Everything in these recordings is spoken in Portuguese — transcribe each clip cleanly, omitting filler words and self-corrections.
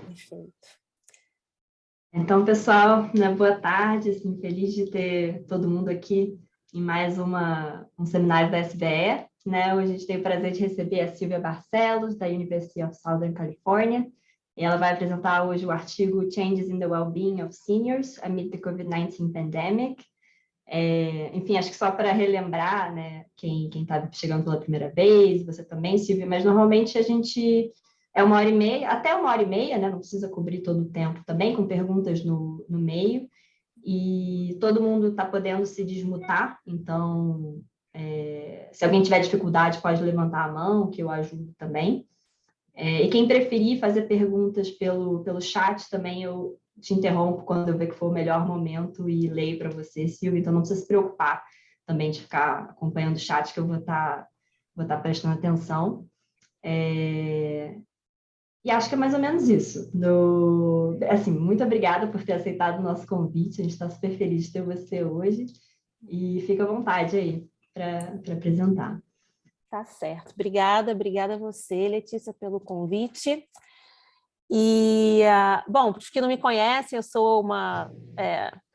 Perfeito. Então, pessoal, né, boa tarde. Assim, feliz de ter todo mundo aqui em mais um seminário da SBE. Né? Hoje a gente tem o prazer de receber a Silvia Barcelos, da University of Southern California. E ela vai apresentar hoje o artigo Changes in the Wellbeing of Seniors Amid the COVID-19 Pandemic. Enfim, acho que só para relembrar, né, quem está chegando pela primeira vez, você também, Silvia, mas normalmente a gente é 1h30, até 1h30, né, não precisa cobrir todo o tempo também, com perguntas no meio, e todo mundo está podendo se desmutar, então, se alguém tiver dificuldade, pode levantar a mão, que eu ajudo também. E quem preferir fazer perguntas pelo chat também, eu te interrompo quando eu ver que for o melhor momento e leio para você, Silvia, então não precisa se preocupar também de ficar acompanhando o chat, que eu vou estar prestando atenção. E acho que é mais ou menos isso. Assim, muito obrigada por ter aceitado o nosso convite, a gente está super feliz de ter você hoje, e fica à vontade aí para apresentar. Tá certo. Obrigada a você, Letícia, pelo convite. E, bom, para os que não me conhecem, eu sou uma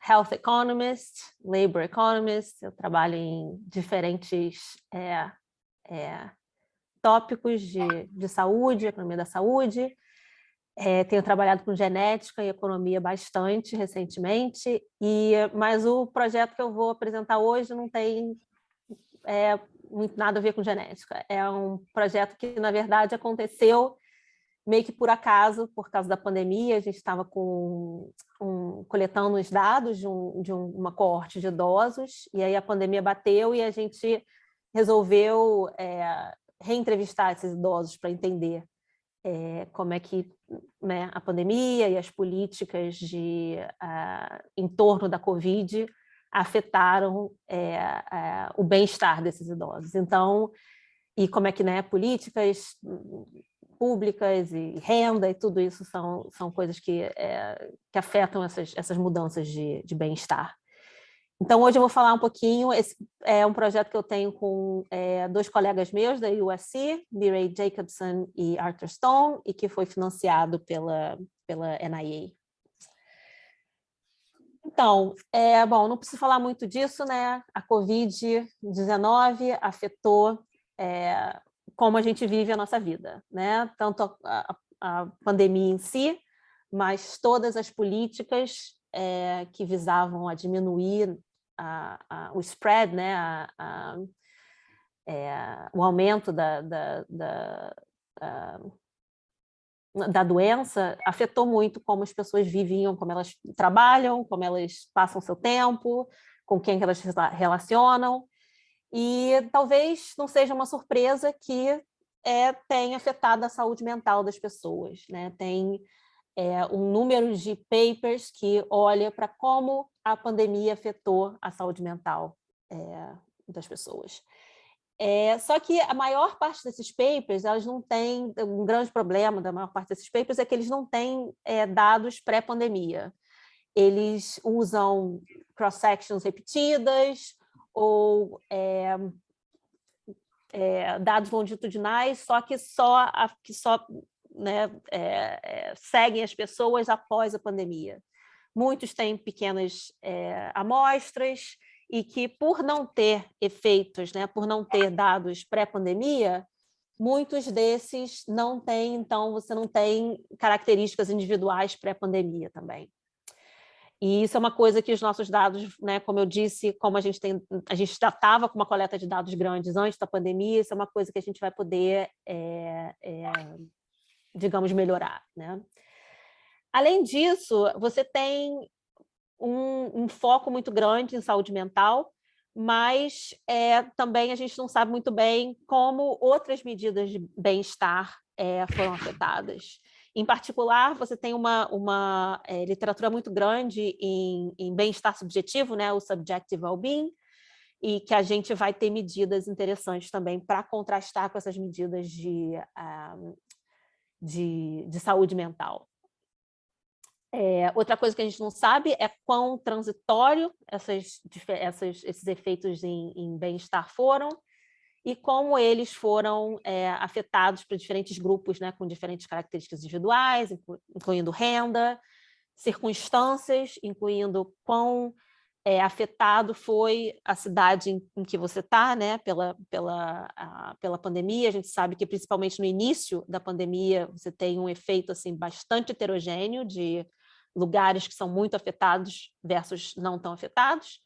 Health Economist, Labor Economist, eu trabalho em diferentes tópicos de saúde, economia da saúde, tenho trabalhado com genética e economia bastante recentemente, mas o projeto que eu vou apresentar hoje não tem muito nada a ver com genética, é um projeto que, na verdade, aconteceu meio que por acaso, por causa da pandemia. A gente estava coletando os dados de uma coorte de idosos, e aí a pandemia bateu e a gente resolveu reentrevistar esses idosos para entender como é que, né, a pandemia e as políticas em torno da Covid afetaram o bem-estar desses idosos. Então, e como é que, né, políticas públicas e renda e tudo isso são coisas que afetam essas mudanças de bem-estar. Então, hoje eu vou falar um pouquinho. Esse é um projeto que eu tenho com dois colegas meus da USC, Mireille Jacobson e Arthur Stone, e que foi financiado pela NIA. Então, bom, não preciso falar muito disso, né? A Covid-19 afetou como a gente vive a nossa vida, né? Tanto a pandemia em si, mas todas as políticas que visavam a diminuir o spread, né? O aumento da doença afetou muito como as pessoas viviam, como elas trabalham, como elas passam seu tempo, com quem elas se relacionam. E talvez não seja uma surpresa que tenha afetado a saúde mental das pessoas, né? Tem um número de papers que olha para como a pandemia afetou a saúde mental das pessoas. Só que a maior parte desses papers, elas não têm, um grande problema da maior parte desses papers é que eles não têm dados pré-pandemia. Eles usam cross-sections repetidas ou dados longitudinais, só que só né, seguem as pessoas após a pandemia. Muitos têm pequenas amostras e que, por não ter efeitos, né, por não ter dados pré-pandemia, muitos desses não têm, então você não tem características individuais pré-pandemia também. E isso é uma coisa que os nossos dados, né, como eu disse, como a gente já estava com uma coleta de dados grandes antes da pandemia, isso é uma coisa que a gente vai poder, digamos, melhorar, né? Além disso, você tem um foco muito grande em saúde mental, mas também a gente não sabe muito bem como outras medidas de bem-estar foram afetadas. Em particular, você tem uma literatura muito grande em bem-estar subjetivo, né, o subjective well-being, e que a gente vai ter medidas interessantes também para contrastar com essas medidas de saúde mental. Outra coisa que a gente não sabe é quão transitório esses efeitos em bem-estar foram, e como eles foram afetados por diferentes grupos, né, com diferentes características individuais, incluindo renda, circunstâncias, incluindo quão afetado foi a cidade em que você está, né, pela pandemia. A gente sabe que, principalmente no início da pandemia, você tem um efeito assim, bastante heterogêneo de lugares que são muito afetados versus não tão afetados.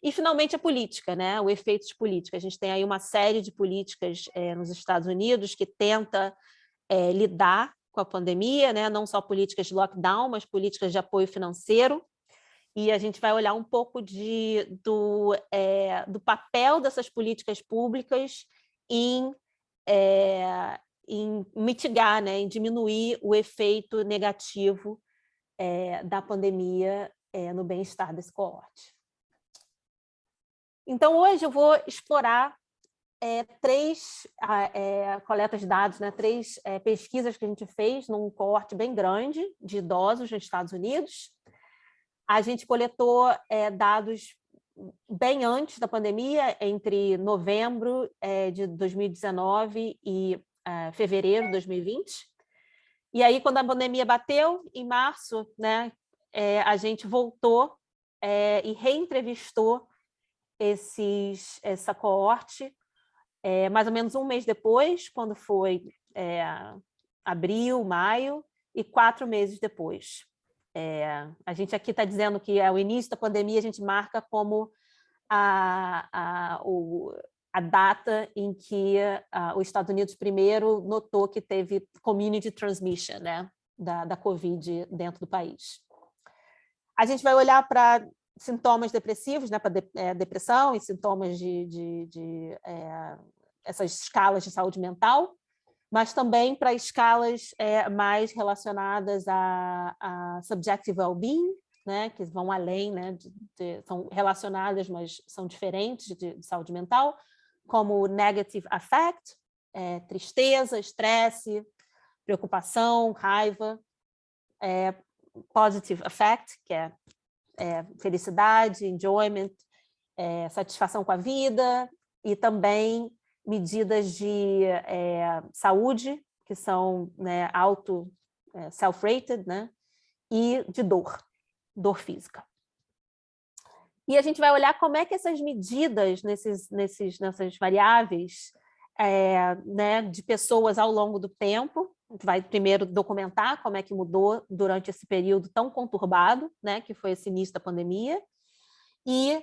E, finalmente, a política, né, o efeito de política. A gente tem aí uma série de políticas nos Estados Unidos que tenta lidar com a pandemia, né, não só políticas de lockdown, mas políticas de apoio financeiro. E a gente vai olhar um pouco do papel dessas políticas públicas em mitigar, né, em diminuir o efeito negativo da pandemia no bem-estar desse coorte. Então, hoje eu vou explorar 3 coletas de dados, né, 3 pesquisas que a gente fez num coorte bem grande de idosos nos Estados Unidos. A gente coletou dados bem antes da pandemia, entre novembro de 2019 e fevereiro de 2020. E aí, quando a pandemia bateu, em março, né, a gente voltou e reentrevistou essa coorte, mais ou menos um mês depois, quando foi abril, maio, e 4 meses depois. A gente aqui está dizendo que o início da pandemia a gente marca como a data em que os Estados Unidos primeiro notou que teve community transmission, né, da Covid dentro do país. A gente vai olhar para sintomas depressivos, né, para depressão e sintomas de essas escalas de saúde mental, mas também para escalas mais relacionadas a subjective well-being, né, que vão além, né, são relacionadas, mas são diferentes de saúde mental, como negative affect, tristeza, estresse, preocupação, raiva, positive affect, que é felicidade, enjoyment, satisfação com a vida, e também medidas de saúde, que são, né, self-rated, né, e de dor física. E a gente vai olhar como é que essas medidas nessas variáveis né, de pessoas ao longo do tempo, a gente vai primeiro documentar como é que mudou durante esse período tão conturbado, né, que foi esse início da pandemia, e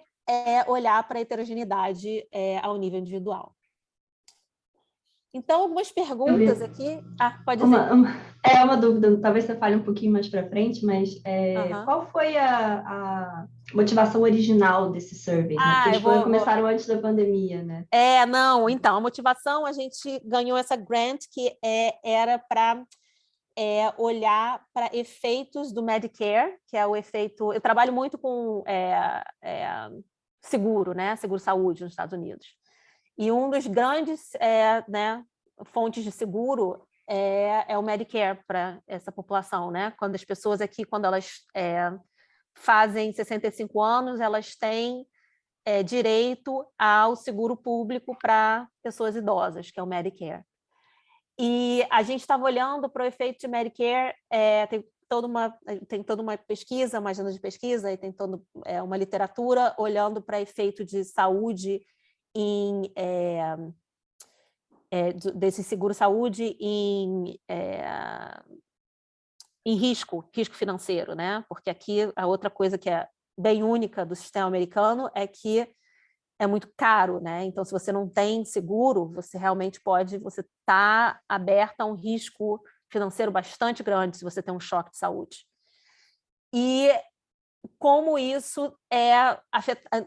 olhar para a heterogeneidade ao nível individual. Então, algumas perguntas aqui. Pode dizer. Uma dúvida, talvez você fale um pouquinho mais para frente, mas qual foi a motivação original desse survey? Né? Porque eles começaram antes da pandemia, né? Não, então, a motivação, a gente ganhou essa grant que era para olhar para efeitos do Medicare, que é o efeito... Eu trabalho muito com seguro, né? Seguro-saúde nos Estados Unidos. E um dos grandes né, fontes de seguro é o Medicare para essa população, né? Quando as pessoas aqui, quando elas fazem 65 anos, elas têm direito ao seguro público para pessoas idosas, que é o Medicare. E a gente estava olhando para o efeito de Medicare, tem toda uma pesquisa, uma agenda de pesquisa, e tem toda uma literatura olhando para efeito de saúde desse seguro-saúde em risco financeiro, né? Porque aqui a outra coisa que é bem única do sistema americano é que é muito caro, né? Então, se você não tem seguro, você realmente você está aberto a um risco financeiro bastante grande se você tem um choque de saúde. E como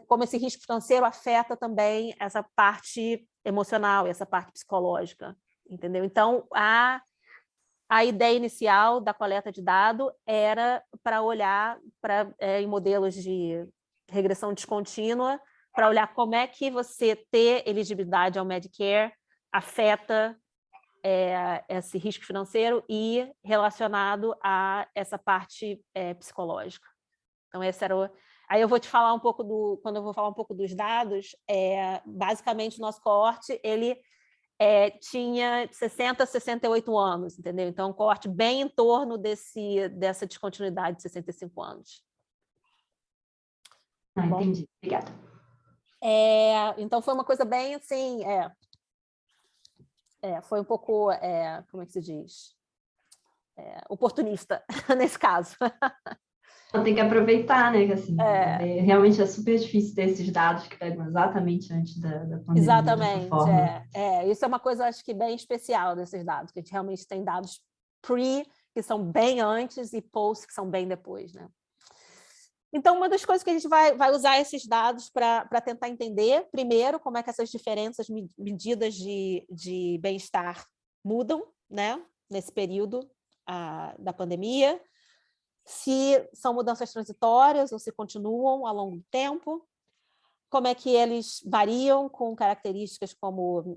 como esse risco financeiro afeta também essa parte emocional, essa parte psicológica, entendeu? Então, a ideia inicial da coleta de dados era para olhar em modelos de regressão descontínua, para olhar como é que você ter elegibilidade ao Medicare afeta esse risco financeiro e relacionado a essa parte psicológica. Então, Aí eu vou te falar um pouco quando eu vou falar um pouco dos dados, basicamente o nosso coorte, ele tinha 60 a 68 anos, entendeu? Então, um coorte bem em torno dessa descontinuidade de 65 anos. Ah, entendi. Obrigada. Então, foi uma coisa bem assim, foi um pouco, como é que se diz? Oportunista, nesse caso. Então, tem que aproveitar, né? Que, assim, realmente é super difícil ter esses dados que pegam exatamente antes da pandemia, dessa Exatamente. forma. Isso é uma coisa, acho que, bem especial desses dados, que a gente realmente tem dados pre, que são bem antes, e post, que são bem depois, né? Então, uma das coisas que a gente vai usar esses dados para tentar entender, primeiro, como é que essas diferenças medidas de bem-estar mudam, né, nesse período da pandemia, se são mudanças transitórias ou se continuam ao longo do tempo, como é que eles variam com características como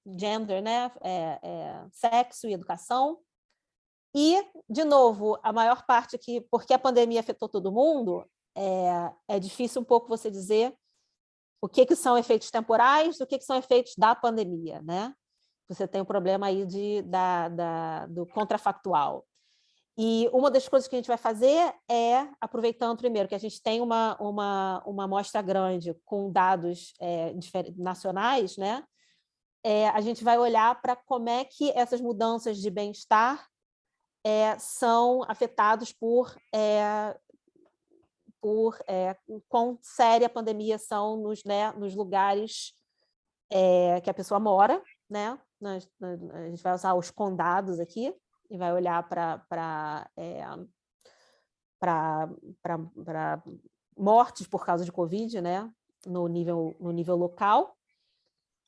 gender, né, sexo e educação. E, de novo, a maior parte aqui, porque a pandemia afetou todo mundo, é difícil um pouco você dizer o que são efeitos temporais do que são efeitos da pandemia, né? Você tem um problema aí do contrafactual. E uma das coisas que a gente vai fazer aproveitando primeiro que a gente tem uma amostra grande com dados nacionais, né? A gente vai olhar para como é que essas mudanças de bem-estar são afetados por quão séria a pandemia são nos lugares que a pessoa mora, né? A gente vai usar os condados aqui e vai olhar para mortes por causa de Covid, né? No nível local.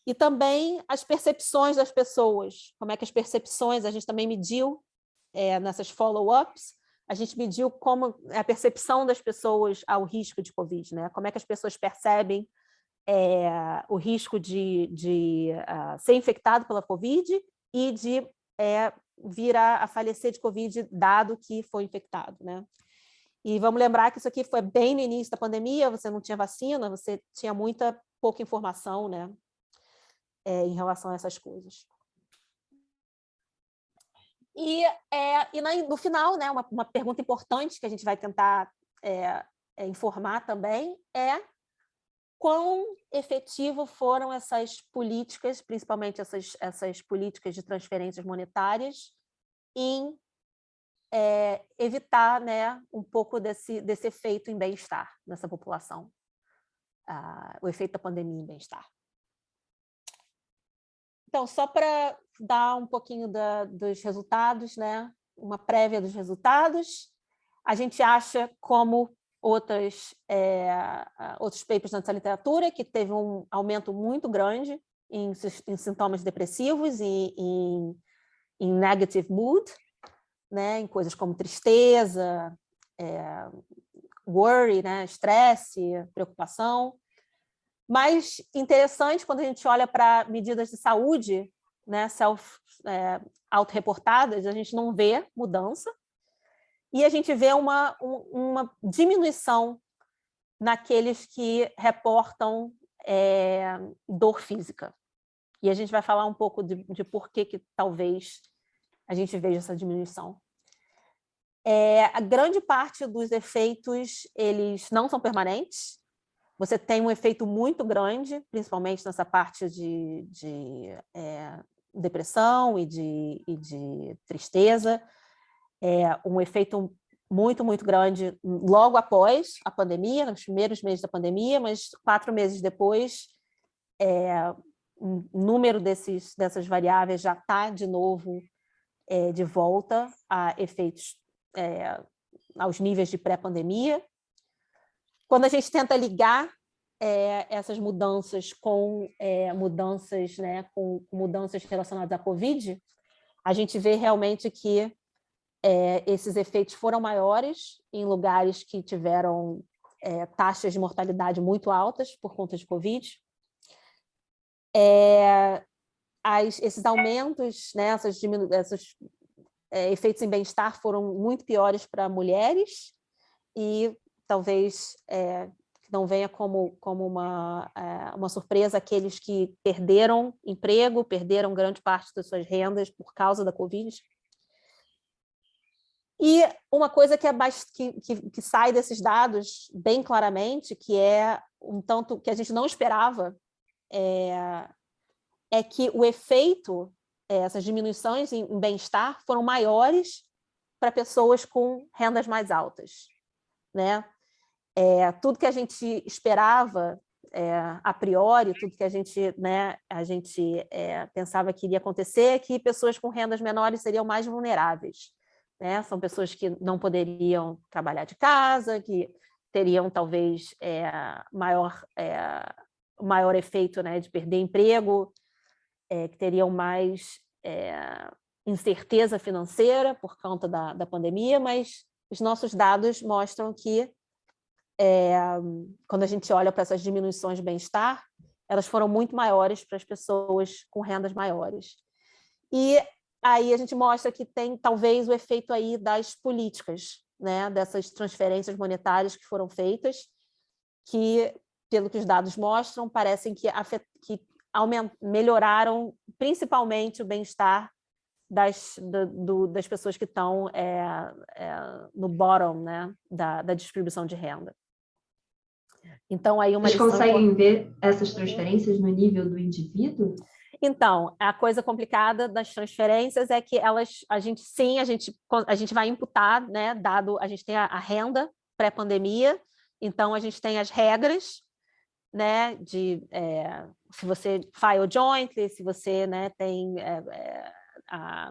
E também as percepções das pessoas, como é que as percepções, a gente também mediu nessas follow-ups, a gente mediu como é a percepção das pessoas ao risco de Covid, né? Como é que as pessoas percebem o risco de ser infectado pela Covid e de vir a falecer de Covid, dado que foi infectado, né? E vamos lembrar que isso aqui foi bem no início da pandemia, você não tinha vacina, você tinha pouca informação, né? Em relação a essas coisas. E no final, né, uma pergunta importante que a gente vai tentar informar também quão efetivo foram essas políticas, principalmente essas políticas de transferências monetárias, em evitar, né, um pouco desse efeito em bem-estar nessa população, o efeito da pandemia em bem-estar. Então, só para dar um pouquinho dos resultados, né? Uma prévia dos resultados, a gente acha, como outros papers nessa literatura, que teve um aumento muito grande em sintomas depressivos e em negative mood, né? Em coisas como tristeza, worry, né? Estresse, preocupação. Mas interessante quando a gente olha para medidas de saúde, né, autorreportadas, a gente não vê mudança e a gente vê uma diminuição naqueles que reportam dor física. E a gente vai falar um pouco de por que talvez a gente veja essa diminuição. A grande parte dos efeitos, eles não são permanentes. Você tem um efeito muito grande, principalmente nessa parte de depressão e de tristeza. Um efeito muito, muito grande logo após a pandemia, nos primeiros meses da pandemia, mas 4 meses depois, o número dessas variáveis já está, de novo, de volta a efeitos aos níveis de pré-pandemia. Quando a gente tenta ligar essas mudanças com mudanças, né, com mudanças relacionadas à Covid, a gente vê realmente que esses efeitos foram maiores em lugares que tiveram taxas de mortalidade muito altas por conta de Covid. Esses aumentos, né, esses efeitos em bem-estar foram muito piores para mulheres e talvez não venha como uma surpresa aqueles que perderam emprego, perderam grande parte das suas rendas por causa da Covid. E uma coisa que sai desses dados bem claramente, que é um tanto que a gente não esperava, é que o efeito, essas diminuições em bem-estar foram maiores para pessoas com rendas mais altas, né? Tudo que a gente esperava a priori, tudo que a gente pensava que iria acontecer, que pessoas com rendas menores seriam mais vulneráveis, né? São pessoas que não poderiam trabalhar de casa, que teriam talvez maior efeito, né, de perder emprego, que teriam mais incerteza financeira por conta da pandemia, mas os nossos dados mostram que quando a gente olha para essas diminuições de bem-estar, elas foram muito maiores para as pessoas com rendas maiores. E aí a gente mostra que tem talvez o efeito aí das políticas, né, dessas transferências monetárias que foram feitas, que, pelo que os dados mostram, parecem que melhoraram principalmente o bem-estar das pessoas que estão no bottom, né, da distribuição de renda. Então, aí uma Vocês conseguem ver essas transferências no nível do indivíduo? Então, a coisa complicada das transferências é que a gente vai imputar, né, dado a gente tem a renda pré-pandemia, então a gente tem as regras, né, se você file jointly, se você, né, tem a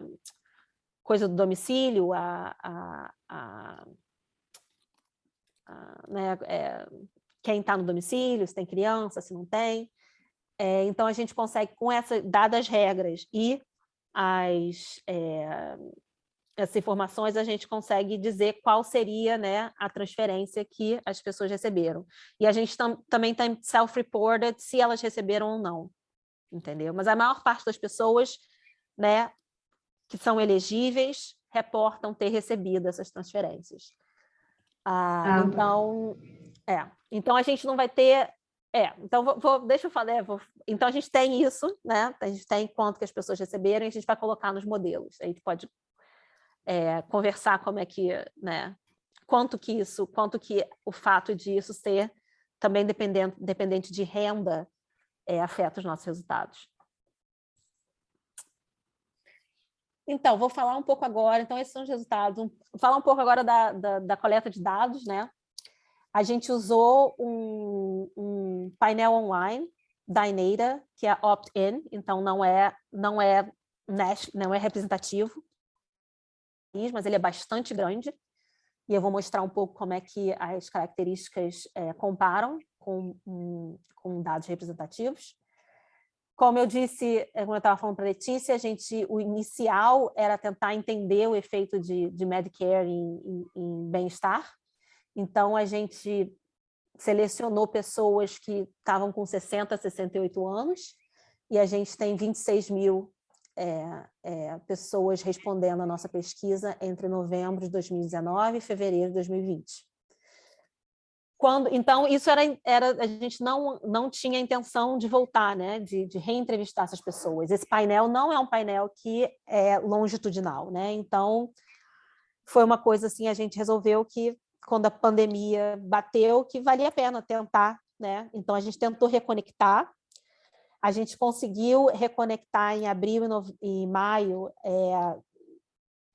coisa do domicílio, né, quem está no domicílio, se tem criança, se não tem. Então, a gente consegue, dadas as regras e essas informações, a gente consegue dizer qual seria, né, a transferência que as pessoas receberam. E a gente também tem self-reported se elas receberam ou não, entendeu? Mas a maior parte das pessoas, né, que são elegíveis reportam ter recebido essas transferências. Então, a gente não vai ter... então, deixa eu falar. Então, a gente tem isso, né? A gente tem quanto que as pessoas receberam e a gente vai colocar nos modelos. A gente pode conversar como é que, né? Quanto que o fato disso ser também dependente de renda afeta os nossos resultados. Então, vou falar um pouco agora. Então, esses são os resultados. Vou falar um pouco agora da coleta de dados, né? A gente usou um painel online da Enata, que é opt-in, então não é representativo, mas ele é bastante grande, e eu vou mostrar um pouco como é que as características comparam com dados representativos. Como eu disse, como eu estava falando para a Letícia, o inicial era tentar entender o efeito de Medicare em bem-estar. Então, a gente selecionou pessoas que estavam com 60 a 68 anos e a gente tem 26 mil pessoas respondendo à nossa pesquisa entre novembro de 2019 e fevereiro de 2020. Então, isso a gente não tinha intenção de voltar, né, de reentrevistar essas pessoas. Esse painel não é um painel que é longitudinal, né? Então, foi uma coisa assim, a gente resolveu que, quando a pandemia bateu, que valia a pena tentar, né? Então, a gente tentou reconectar. A gente conseguiu reconectar em abril e maio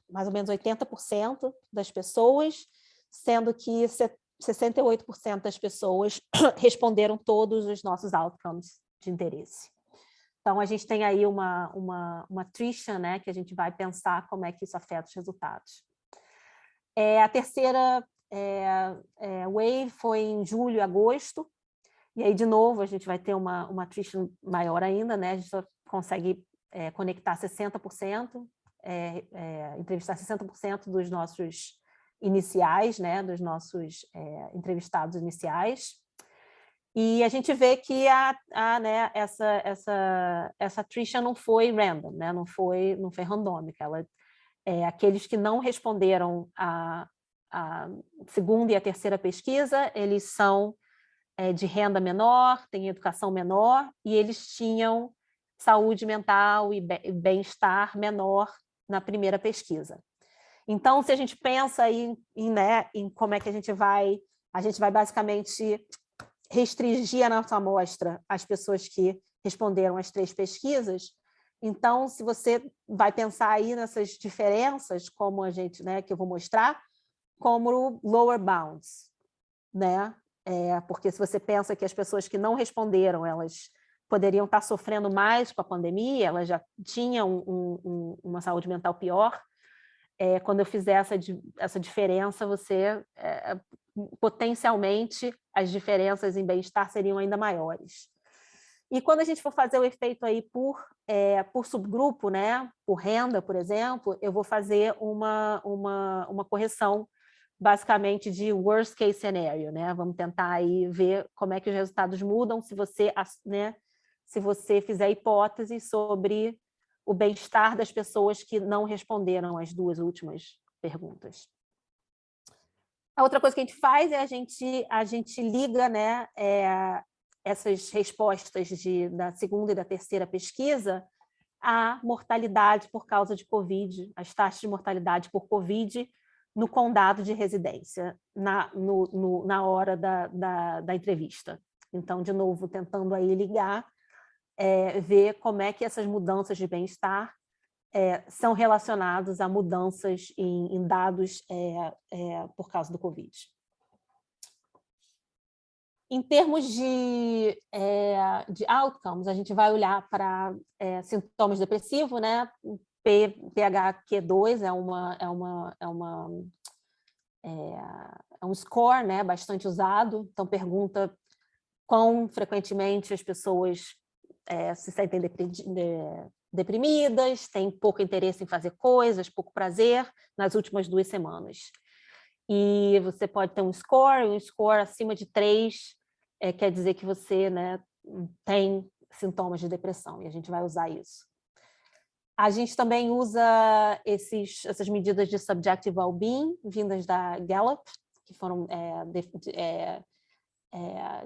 mais ou menos 80% das pessoas, sendo que 68% das pessoas responderam todos os nossos outcomes de interesse. Então, a gente tem aí uma attrition, né, que a gente vai pensar como é que isso afeta os resultados. A terceira wave foi em julho e agosto, e aí, de novo, a gente vai ter uma attrition maior ainda, né? A gente só consegue conectar 60%, entrevistar 60% dos nossos iniciais, né? Dos nossos entrevistados iniciais. E a gente vê que né, essa attrition não foi random, né? Não foi randômica. Aqueles que não responderam a a segunda e a terceira pesquisa, eles são de renda menor, têm educação menor, e eles tinham saúde mental e bem-estar menor na primeira pesquisa. Então, se a gente pensa aí em como é que a gente vai basicamente restringir a nossa amostra às pessoas que responderam às 3 pesquisas. Então, se você vai pensar aí nessas diferenças, como a gente, né, que eu vou mostrar, como lower bounds, né? Porque se você pensa que as pessoas que não responderam, elas poderiam estar sofrendo mais com a pandemia, elas já tinham uma saúde mental pior. Quando eu fizer essa diferença, você potencialmente as diferenças em bem-estar seriam ainda maiores. E quando a gente for fazer o efeito aí por subgrupo, né, por renda, por exemplo, eu vou fazer uma correção basicamente de worst case scenario, né? Vamos tentar aí ver como é que os resultados mudam se você, né, se você fizer hipóteses sobre o bem-estar das pessoas que não responderam às 2 últimas perguntas. A outra coisa que a gente faz é a gente liga, né, essas respostas da segunda e da terceira pesquisa à mortalidade por causa de Covid, as taxas de mortalidade por Covid no condado de residência, na hora da entrevista. Então, de novo, tentando aí ligar, ver como é que essas mudanças de bem-estar são relacionados a mudanças em dados por causa do Covid. Em termos de outcomes, a gente vai olhar para sintomas depressivos, né? PHQ-2 é um score, né, bastante usado, então pergunta quão frequentemente as pessoas se sentem deprimidas, têm pouco interesse em fazer coisas, pouco prazer nas últimas 2 semanas. E você pode ter um score acima de 3 quer dizer que você, né, tem sintomas de depressão, e a gente vai usar isso. A gente também usa essas medidas de subjective well-being vindas da Gallup, que foram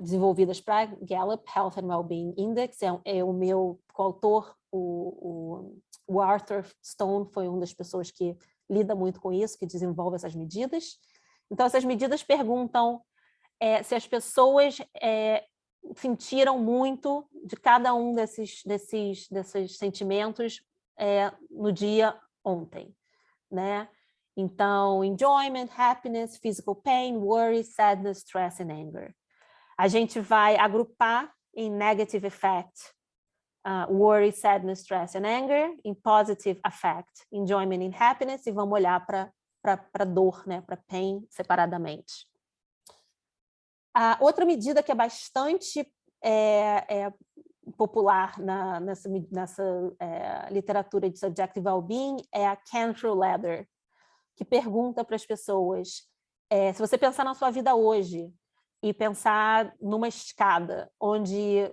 desenvolvidas para Gallup Health and Wellbeing Index. O meu coautor, o Arthur Stone, foi uma das pessoas que lida muito com isso, que desenvolve essas medidas. Então, essas medidas perguntam se as pessoas sentiram muito de cada um desses sentimentos no dia ontem, né? Então, enjoyment, happiness, physical pain, worry, sadness, stress and anger. A gente vai agrupar em negative affect, worry, sadness, stress and anger, em positive affect, enjoyment and happiness, e vamos olhar para dor, né, para pain separadamente. A outra medida que é bastante popular nessa literatura de subjective well-being é a Cantrell Ladder, que pergunta para as pessoas, se você pensar na sua vida hoje e pensar numa escada onde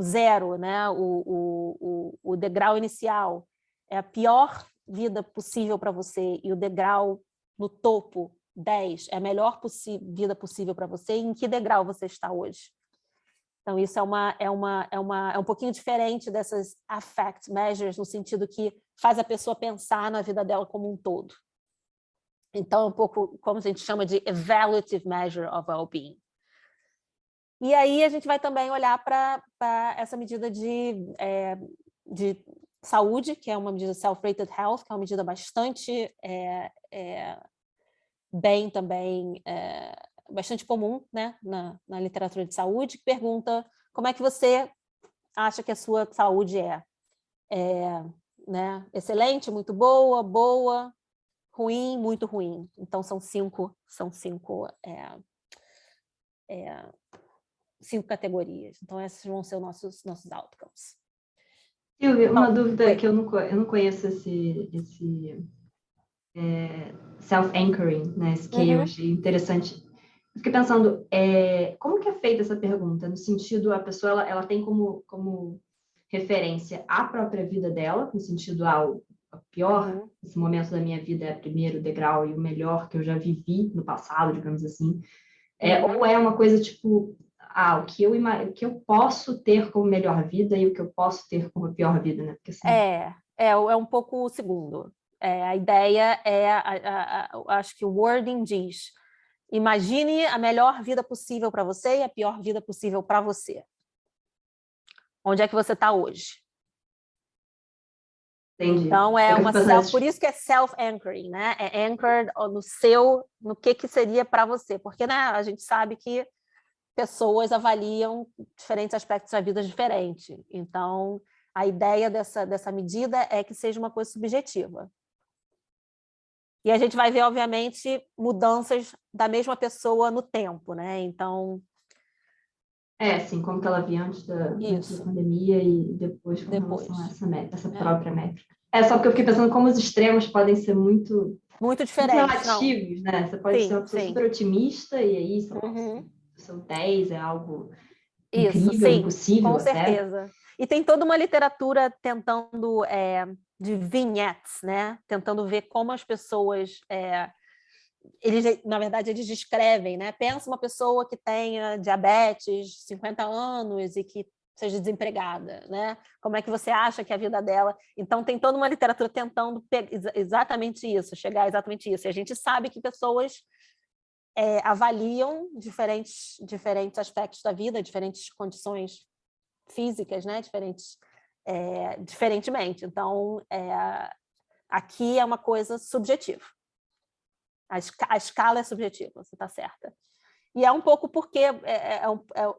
0, né, o degrau inicial é a pior vida possível para você e o degrau no topo 10 é a melhor vida possível para você, em que degrau você está hoje? Então, isso é um pouquinho diferente dessas affect measures, no sentido que faz a pessoa pensar na vida dela como um todo. Então, é um pouco como a gente chama de evaluative measure of well-being. E aí a gente vai também olhar para essa medida de saúde, que é uma medida self-rated health, que é uma medida bastante bem também bastante comum, né, na literatura de saúde, que pergunta como é que você acha que a sua saúde né, excelente, muito boa, boa, ruim, muito ruim. Então são cinco categorias. Então essas vão ser os nossos outcomes. Silvia, uma dúvida que eu não conheço esse self-anchoring, né? Esse que eu achei interessante. Eu fiquei pensando, como que é feita essa pergunta? No sentido, a pessoa ela tem como referência a própria vida dela, no sentido, pior, esse momento da minha vida é o primeiro degrau e o melhor que eu já vivi no passado, digamos assim. Ou é uma coisa tipo, o que eu posso ter como melhor vida e o que eu posso ter como pior vida, né? Porque, assim, é um pouco o segundo. A ideia acho que o wording diz: imagine a melhor vida possível para você e a pior vida possível para você. Onde é que você está hoje? Entendi. Então por isso que é self-anchoring, né? É anchored no que seria para você, porque, né, a gente sabe que pessoas avaliam diferentes aspectos da vida diferente. Então, a ideia dessa medida é que seja uma coisa subjetiva. E a gente vai ver, obviamente, mudanças da mesma pessoa no tempo, né? Então... assim, como que ela via antes da pandemia e depois com relação a essa própria métrica. Só porque eu fiquei pensando como os extremos podem ser muito diferentes, relativos, né? Você pode ser uma pessoa super otimista e aí, sei lá, o seu 10 é algo incrível, impossível com até. certeza. E tem toda uma literatura tentando, de vignettes, né? Tentando ver como as pessoas... na verdade, eles descrevem, né? Pensa uma pessoa que tenha diabetes, 50 anos e que seja desempregada, né? Como é que você acha que é a vida dela? Então, tem toda uma literatura tentando exatamente isso, chegar a exatamente isso. E a gente sabe que pessoas avaliam diferentes aspectos da vida, diferentes condições físicas, né? Diferentemente. Então, aqui é uma coisa subjetiva. A escala é subjetiva, você está certa. E é um pouco porque...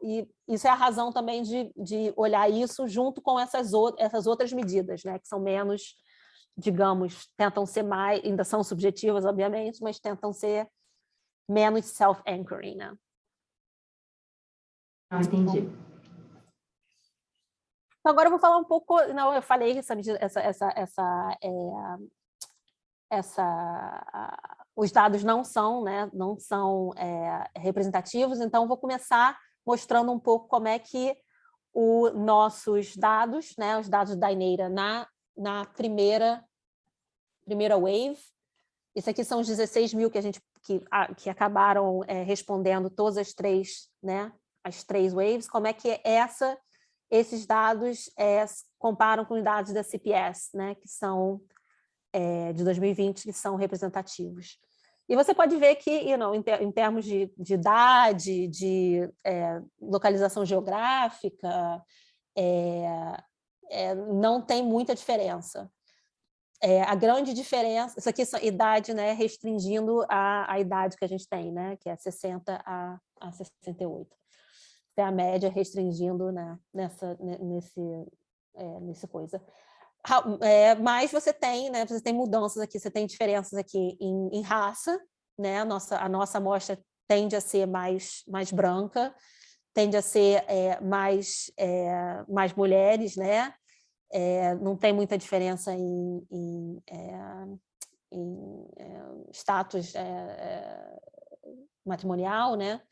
e isso é a razão também de olhar isso junto com essas outras medidas, né, que são menos, digamos, tentam ser mais... Ainda são subjetivas, obviamente, mas tentam ser menos self-anchoring, né? Entendi. Então, agora eu vou falar um pouco... Não, eu falei os dados não são, né, representativos, então vou começar mostrando um pouco como é que os nossos dados, né, os dados da Eneira na primeira wave, isso aqui são os 16 mil que acabaram respondendo todas as três, né, as três waves, como é que esses dados comparam com os dados da CPS, né, que são de 2020, que são representativos. E você pode ver que, em termos de idade, de localização geográfica, não tem muita diferença. A grande diferença... Isso aqui é idade, né, restringindo a idade que a gente tem, né, que é 60 a 68. É a média restringindo, né, nesse coisa. Mas você tem, né, mudanças aqui, você tem diferenças aqui em raça, né? A nossa amostra tende a ser mais branca, tende a ser mais mulheres, né? Não tem muita diferença em status matrimonial, né?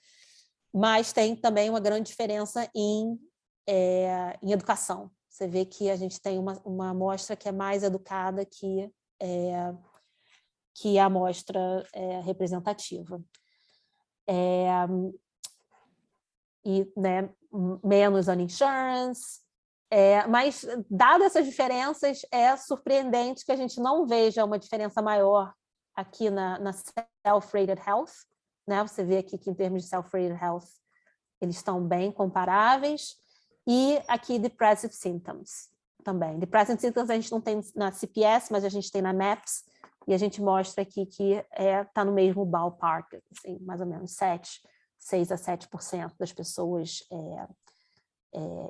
Mas tem também uma grande diferença em educação. Você vê que a gente tem uma amostra que é mais educada que a amostra representativa. E, né, menos uninsurance. Mas, dadas essas diferenças, é surpreendente que a gente não veja uma diferença maior aqui na self-rated health, né? Você vê aqui que, em termos de self-rated health, eles estão bem comparáveis. E aqui, depressive symptoms também. Depressive symptoms a gente não tem na CPS, mas a gente tem na MAPS, e a gente mostra aqui que está no mesmo ballpark, assim, mais ou menos 6 a 7% das pessoas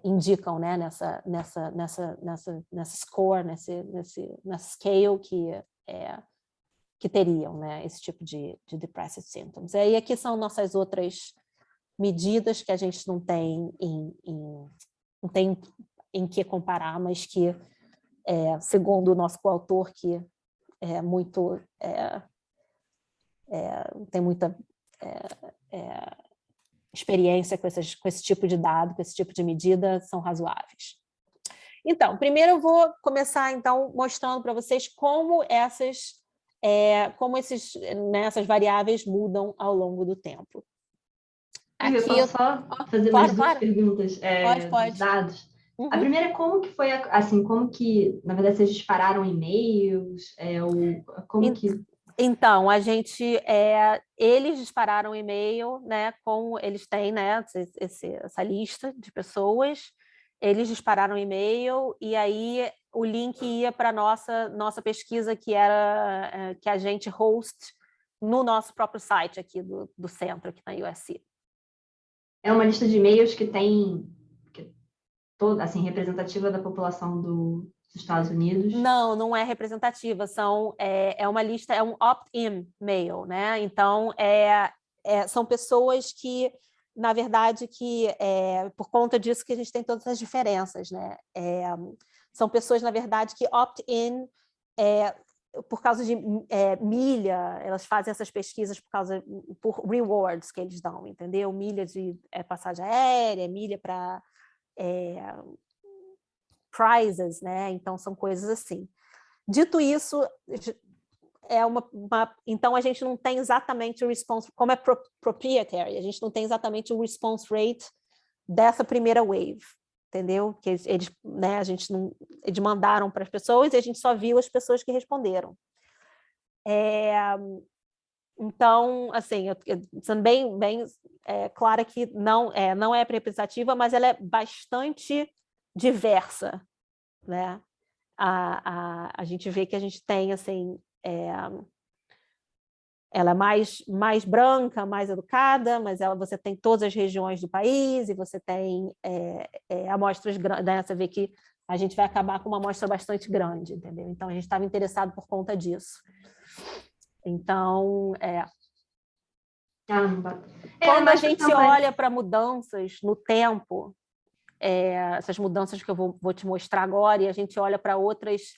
indicam, né, nessa score, nessa scale que teriam, né, esse tipo de depressive symptoms. E aí aqui são nossas outras medidas que a gente não tem em que comparar, mas que, segundo o nosso coautor, que tem muita experiência com esse tipo de dado, com esse tipo de medida, são razoáveis. Então, primeiro eu vou começar então mostrando para vocês como essas essas variáveis mudam ao longo do tempo. Silvia, eu Aqui posso só fazer mais claro, duas claro. perguntas dos Pode. dados? A Uhum. primeira é como que foi, assim, como que, na verdade, vocês dispararam e-mails, como que... Então, eles dispararam um e-mail, né, com eles têm, né, essa lista de pessoas, eles dispararam um e-mail e aí o link ia para nossa pesquisa que a gente host no nosso próprio site aqui do centro, aqui na USC. É uma lista de e-mails que é toda, assim, representativa da população dos Estados Unidos? Não é representativa, é uma lista, é um opt-in mail, né? Então, são pessoas que, na verdade, por conta disso que a gente tem todas as diferenças, né? São pessoas, na verdade, que opt-in por causa de milha, elas fazem essas pesquisas por rewards que eles dão, entendeu? Milha de passagem aérea, milha para prizes, né? Então são coisas assim. Dito isso, então a gente não tem exatamente o response, como é proprietary, a gente não tem exatamente o response rate dessa primeira wave, entendeu? Que eles, né, eles mandaram para as pessoas e a gente só viu as pessoas que responderam. Então, assim, sendo bem clara que não é representativa, mas ela é bastante diversa, né? A gente vê que a gente tem, assim, ela é mais branca, mais educada, mas você tem todas as regiões do país e você tem amostras grandes, né? Você vê que a gente vai acabar com uma amostra bastante grande, entendeu? Então, a gente estava interessado por conta disso. Então, quando a gente olha para mudanças no tempo, essas mudanças que eu vou te mostrar agora, e a gente olha para outras...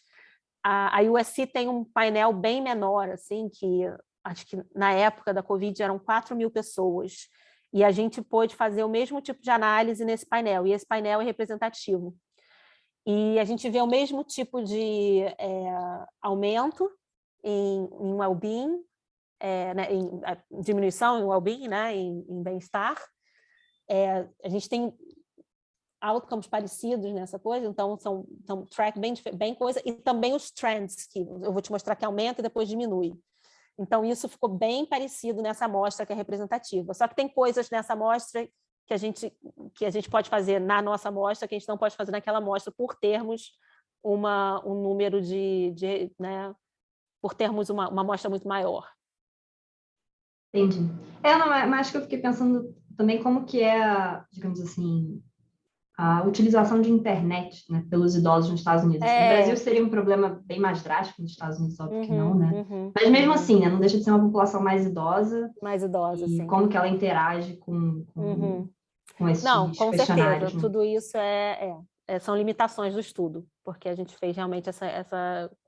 A USC tem um painel bem menor, assim, que acho que na época da Covid eram 4.000 pessoas, e a gente pôde fazer o mesmo tipo de análise nesse painel, e esse painel é representativo. E a gente vê o mesmo tipo de aumento em well-being, né, em diminuição em well-being, né, em bem-estar. A gente tem outcomes parecidos nessa coisa, então são track bem coisa, e também os trends, que eu vou te mostrar que aumenta e depois diminui. Então, isso ficou bem parecido nessa amostra que é representativa. Só que tem coisas nessa amostra que a gente pode fazer na nossa amostra, que a gente não pode fazer naquela amostra, por termos um número né, por termos uma amostra muito maior. Entendi. Mas acho que eu fiquei pensando também como que digamos assim, a utilização de internet, né, pelos idosos nos Estados Unidos. No Brasil seria um problema bem mais drástico, nos Estados Unidos, óbvio que não, né? Mas mesmo assim, né, não deixa de ser uma população mais idosa. Mais idosa, e sim. Como que ela interage com esses não, com questionários. certeza, né? Tudo isso são limitações do estudo, porque a gente fez realmente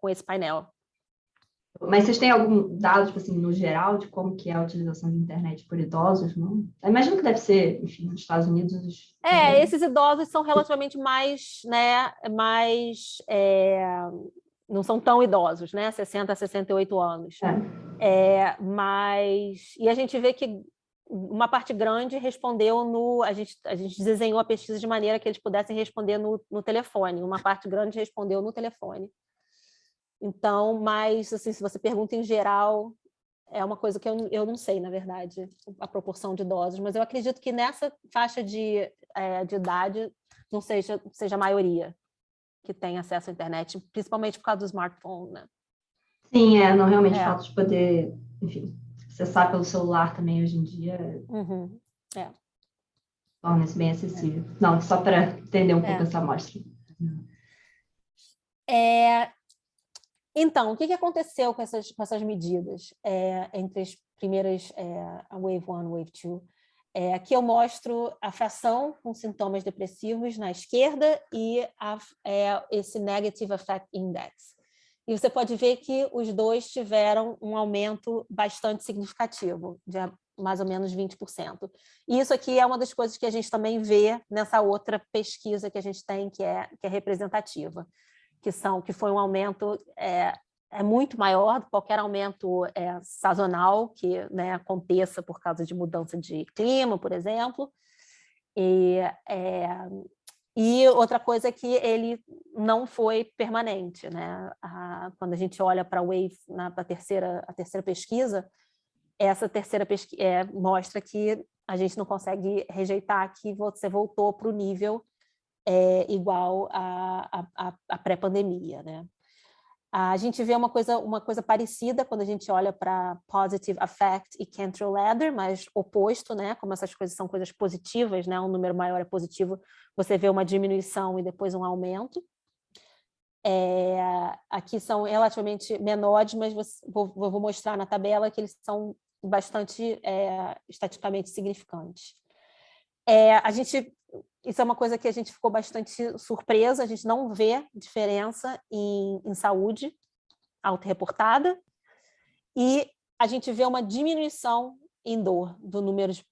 com esse painel. Mas vocês têm algum dado, tipo assim, no geral, de como que é a utilização de internet por idosos, não? Eu imagino que deve ser, enfim, nos Estados Unidos... Esses idosos são relativamente mais, né, não são tão idosos, né, 60 a 68 anos. E a gente vê que uma parte grande respondeu a gente desenhou a pesquisa de maneira que eles pudessem responder no telefone, uma parte grande respondeu no telefone. Então, mas assim, se você pergunta em geral, é uma coisa que eu não sei, na verdade, a proporção de idosos, mas eu acredito que nessa faixa de idade não seja a maioria que tem acesso à internet, principalmente por causa do smartphone, né? Sim, não realmente falta de poder, enfim, acessar pelo celular também hoje em dia. Torna isso bem acessível. Não, só para entender um pouco essa amostra. Então, o que aconteceu com essas medidas entre as primeiras, a Wave 1 e Wave 2? Aqui eu mostro a fração com sintomas depressivos na esquerda e esse Negative Affect Index. E você pode ver que os dois tiveram um aumento bastante significativo, mais ou menos 20%. E isso aqui é uma das coisas que a gente também vê nessa outra pesquisa que a gente tem, que é representativa, que foi um aumento muito maior do que qualquer aumento sazonal que, né, aconteça por causa de mudança de clima, por exemplo. E outra coisa é que ele não foi permanente, né? Quando a gente olha para a Wave, a terceira pesquisa, essa terceira pesquisa mostra que a gente não consegue rejeitar que você voltou para o nível igual à pré-pandemia, né? A gente vê uma coisa parecida quando a gente olha para Positive Affect e Cantrell Ladder, mas oposto, né? Como essas coisas são coisas positivas, né? Um número maior é positivo, você vê uma diminuição e depois um aumento. Aqui são relativamente menores, mas vou mostrar na tabela que eles são bastante estatisticamente significantes. Isso é uma coisa que a gente ficou bastante surpresa, a gente não vê diferença em saúde autorreportada, e a gente vê uma diminuição em dor do número de,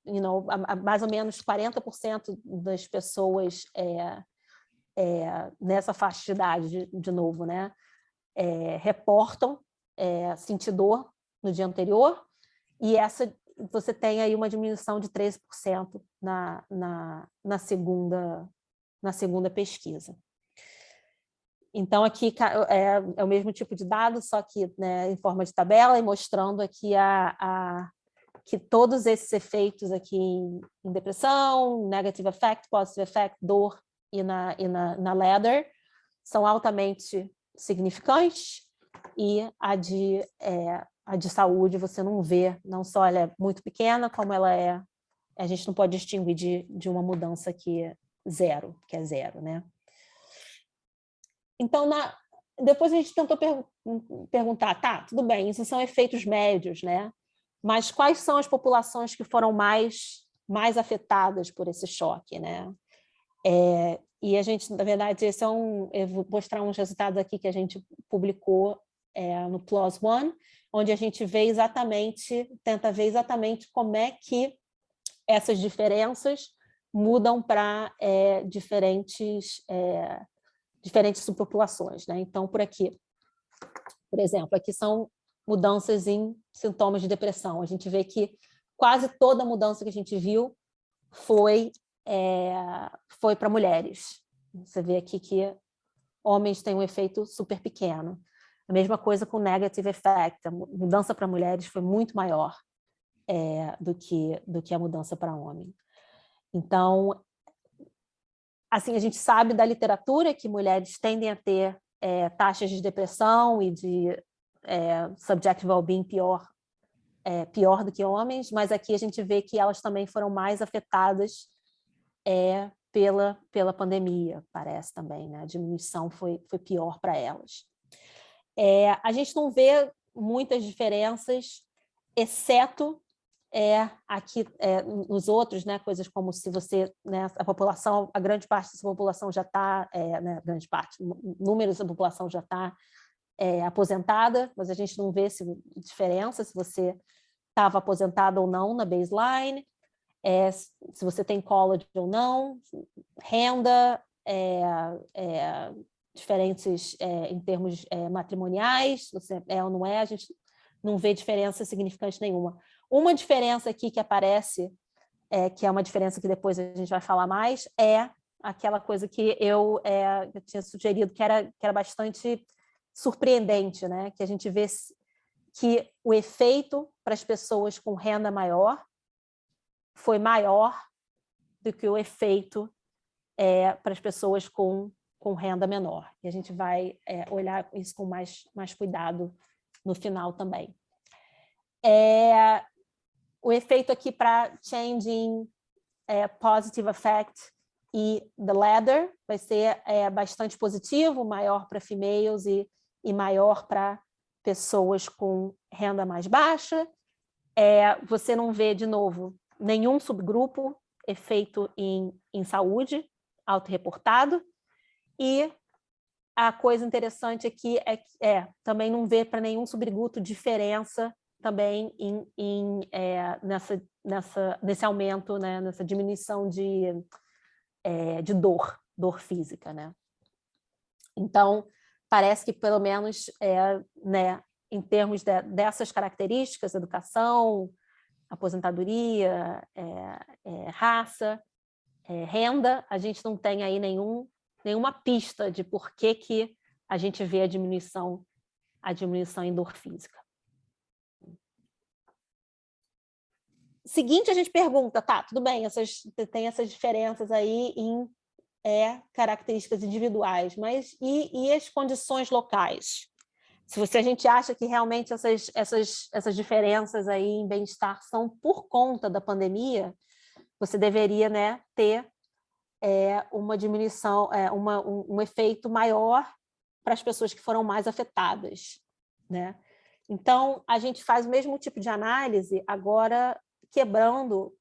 mais ou menos 40% das pessoas nessa faixa de idade, de novo, né, reportam sentir dor no dia anterior, e você tem aí uma diminuição de 13% na segunda pesquisa. Então, aqui é o mesmo tipo de dado, só que, né, em forma de tabela, e mostrando aqui que todos esses efeitos aqui em depressão, negative affect, positive affect, dor e na ladder são altamente significantes, e a de saúde você não vê, não só ela é muito pequena, como a gente não pode distinguir de uma mudança que é zero, né? Então, depois a gente tentou perguntar, tá, tudo bem, isso são efeitos médios, né? Mas quais são as populações que foram mais afetadas por esse choque, né? E a gente, na verdade, eu vou mostrar uns resultados aqui que a gente publicou no PLOS ONE, onde a gente tenta ver exatamente como é que essas diferenças mudam para diferentes subpopulações, né? Então, por aqui, por exemplo, aqui são mudanças em sintomas de depressão. A gente vê que quase toda mudança que a gente viu foi para mulheres. Você vê aqui que homens têm um efeito super pequeno. A mesma coisa com negative effect. A mudança para mulheres foi muito maior do que a mudança para homem. Então, assim, a gente sabe da literatura que mulheres tendem a ter taxas de depressão e de subjective well-being pior do que homens, mas aqui a gente vê que elas também foram mais afetadas pela pandemia, parece também, né? A diminuição foi pior para elas. A gente não vê muitas diferenças, exceto aqui nos outros, né? Coisas como se você, né, a grande parte dessa população já está, né, grande parte, números da população já está aposentada, mas a gente não vê diferença se você estava aposentado ou não na baseline, se você tem college ou não, renda, diferentes em termos matrimoniais, você ou não a gente não vê diferença significante nenhuma. Uma diferença aqui que aparece, que é uma diferença que depois a gente vai falar mais, é aquela coisa que eu tinha sugerido, que era bastante surpreendente, né? Que a gente vê que o efeito para as pessoas com renda maior foi maior do que o efeito para as pessoas com renda menor. E a gente vai olhar isso com mais cuidado no final também. O efeito aqui para changing positive affect e the ladder vai ser bastante positivo, maior para females e maior para pessoas com renda mais baixa. Você não vê, de novo, nenhum subgrupo efeito em saúde autorreportado, e a coisa interessante aqui também não vê para nenhum subgrupo diferença também nesse aumento, né, nessa diminuição de dor física, né? Então, parece que, pelo menos, né, em termos dessas características, educação, aposentadoria, raça, renda, a gente não tem aí nenhuma pista de por que a gente vê a diminuição em dor física. Seguinte, a gente pergunta, tá, tudo bem, tem essas diferenças aí em características individuais, mas e as condições locais? Se a gente acha que realmente essas diferenças aí em bem-estar são por conta da pandemia, você deveria, né, ter uma diminuição, um efeito maior para as pessoas que foram mais afetadas, né? Então, a gente faz o mesmo tipo de análise, agora quebrando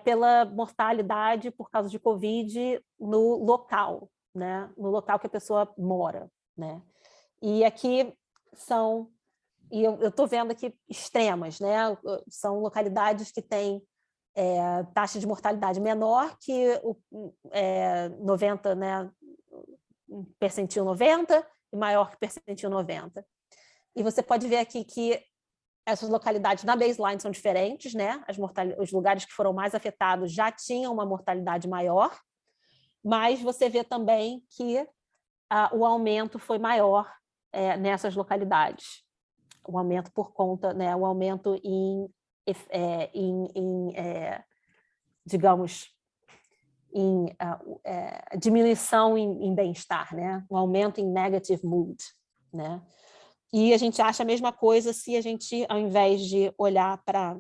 pela mortalidade por causa de Covid no local, né? No local que a pessoa mora, né? E aqui e eu estou vendo aqui extremas, né? São localidades que têm taxa de mortalidade menor que o 90, né? Percentil 90 e maior que percentil 90. E você pode ver aqui que essas localidades na baseline são diferentes, né? Os lugares que foram mais afetados já tinham uma mortalidade maior, mas você vê também que o aumento foi maior nessas localidades. O aumento por conta, né? O aumento digamos, em diminuição em bem-estar, né? Um aumento em negative mood, né? E a gente acha a mesma coisa se a gente, ao invés de olhar para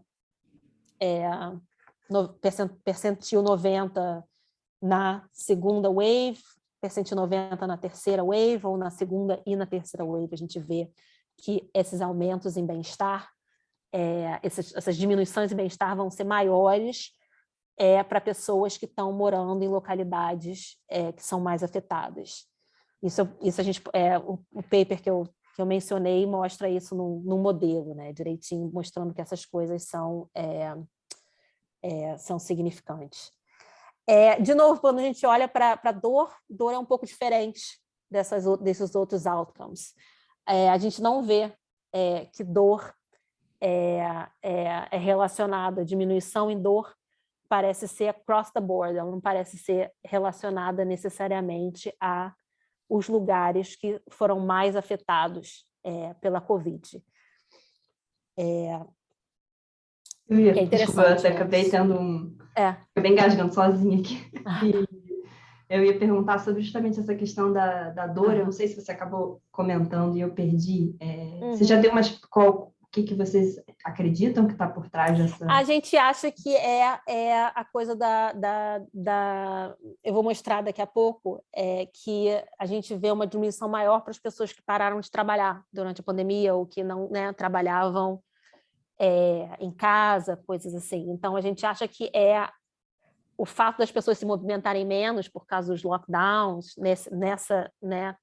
percentil 90 na segunda wave, percentil 90 na terceira wave, ou na segunda e na terceira wave, a gente vê que esses aumentos em bem-estar, essas diminuições em bem-estar vão ser maiores para pessoas que estão morando em localidades que são mais afetadas. Isso a gente, o paper que eu mencionei mostra isso no modelo, né, direitinho, mostrando que essas coisas são significantes. De novo, quando a gente olha para dor é um pouco diferente desses outros outcomes. A gente não vê que dor é relacionada, diminuição em dor parece ser across the board, ela não parece ser relacionada necessariamente os lugares que foram mais afetados pela Covid. Desculpa, eu até acabei tendo Fiquei bem engasgando sozinha aqui. E eu ia perguntar sobre justamente essa questão da dor, eu não sei se você acabou comentando e eu perdi. Você já deu o que vocês acreditam que está por trás dessa... A gente acha que a coisa eu vou mostrar daqui a pouco, que a gente vê uma diminuição maior para as pessoas que pararam de trabalhar durante a pandemia ou que não, né, trabalhavam em casa, coisas assim. Então, a gente acha que o fato das pessoas se movimentarem menos por causa dos lockdowns, né,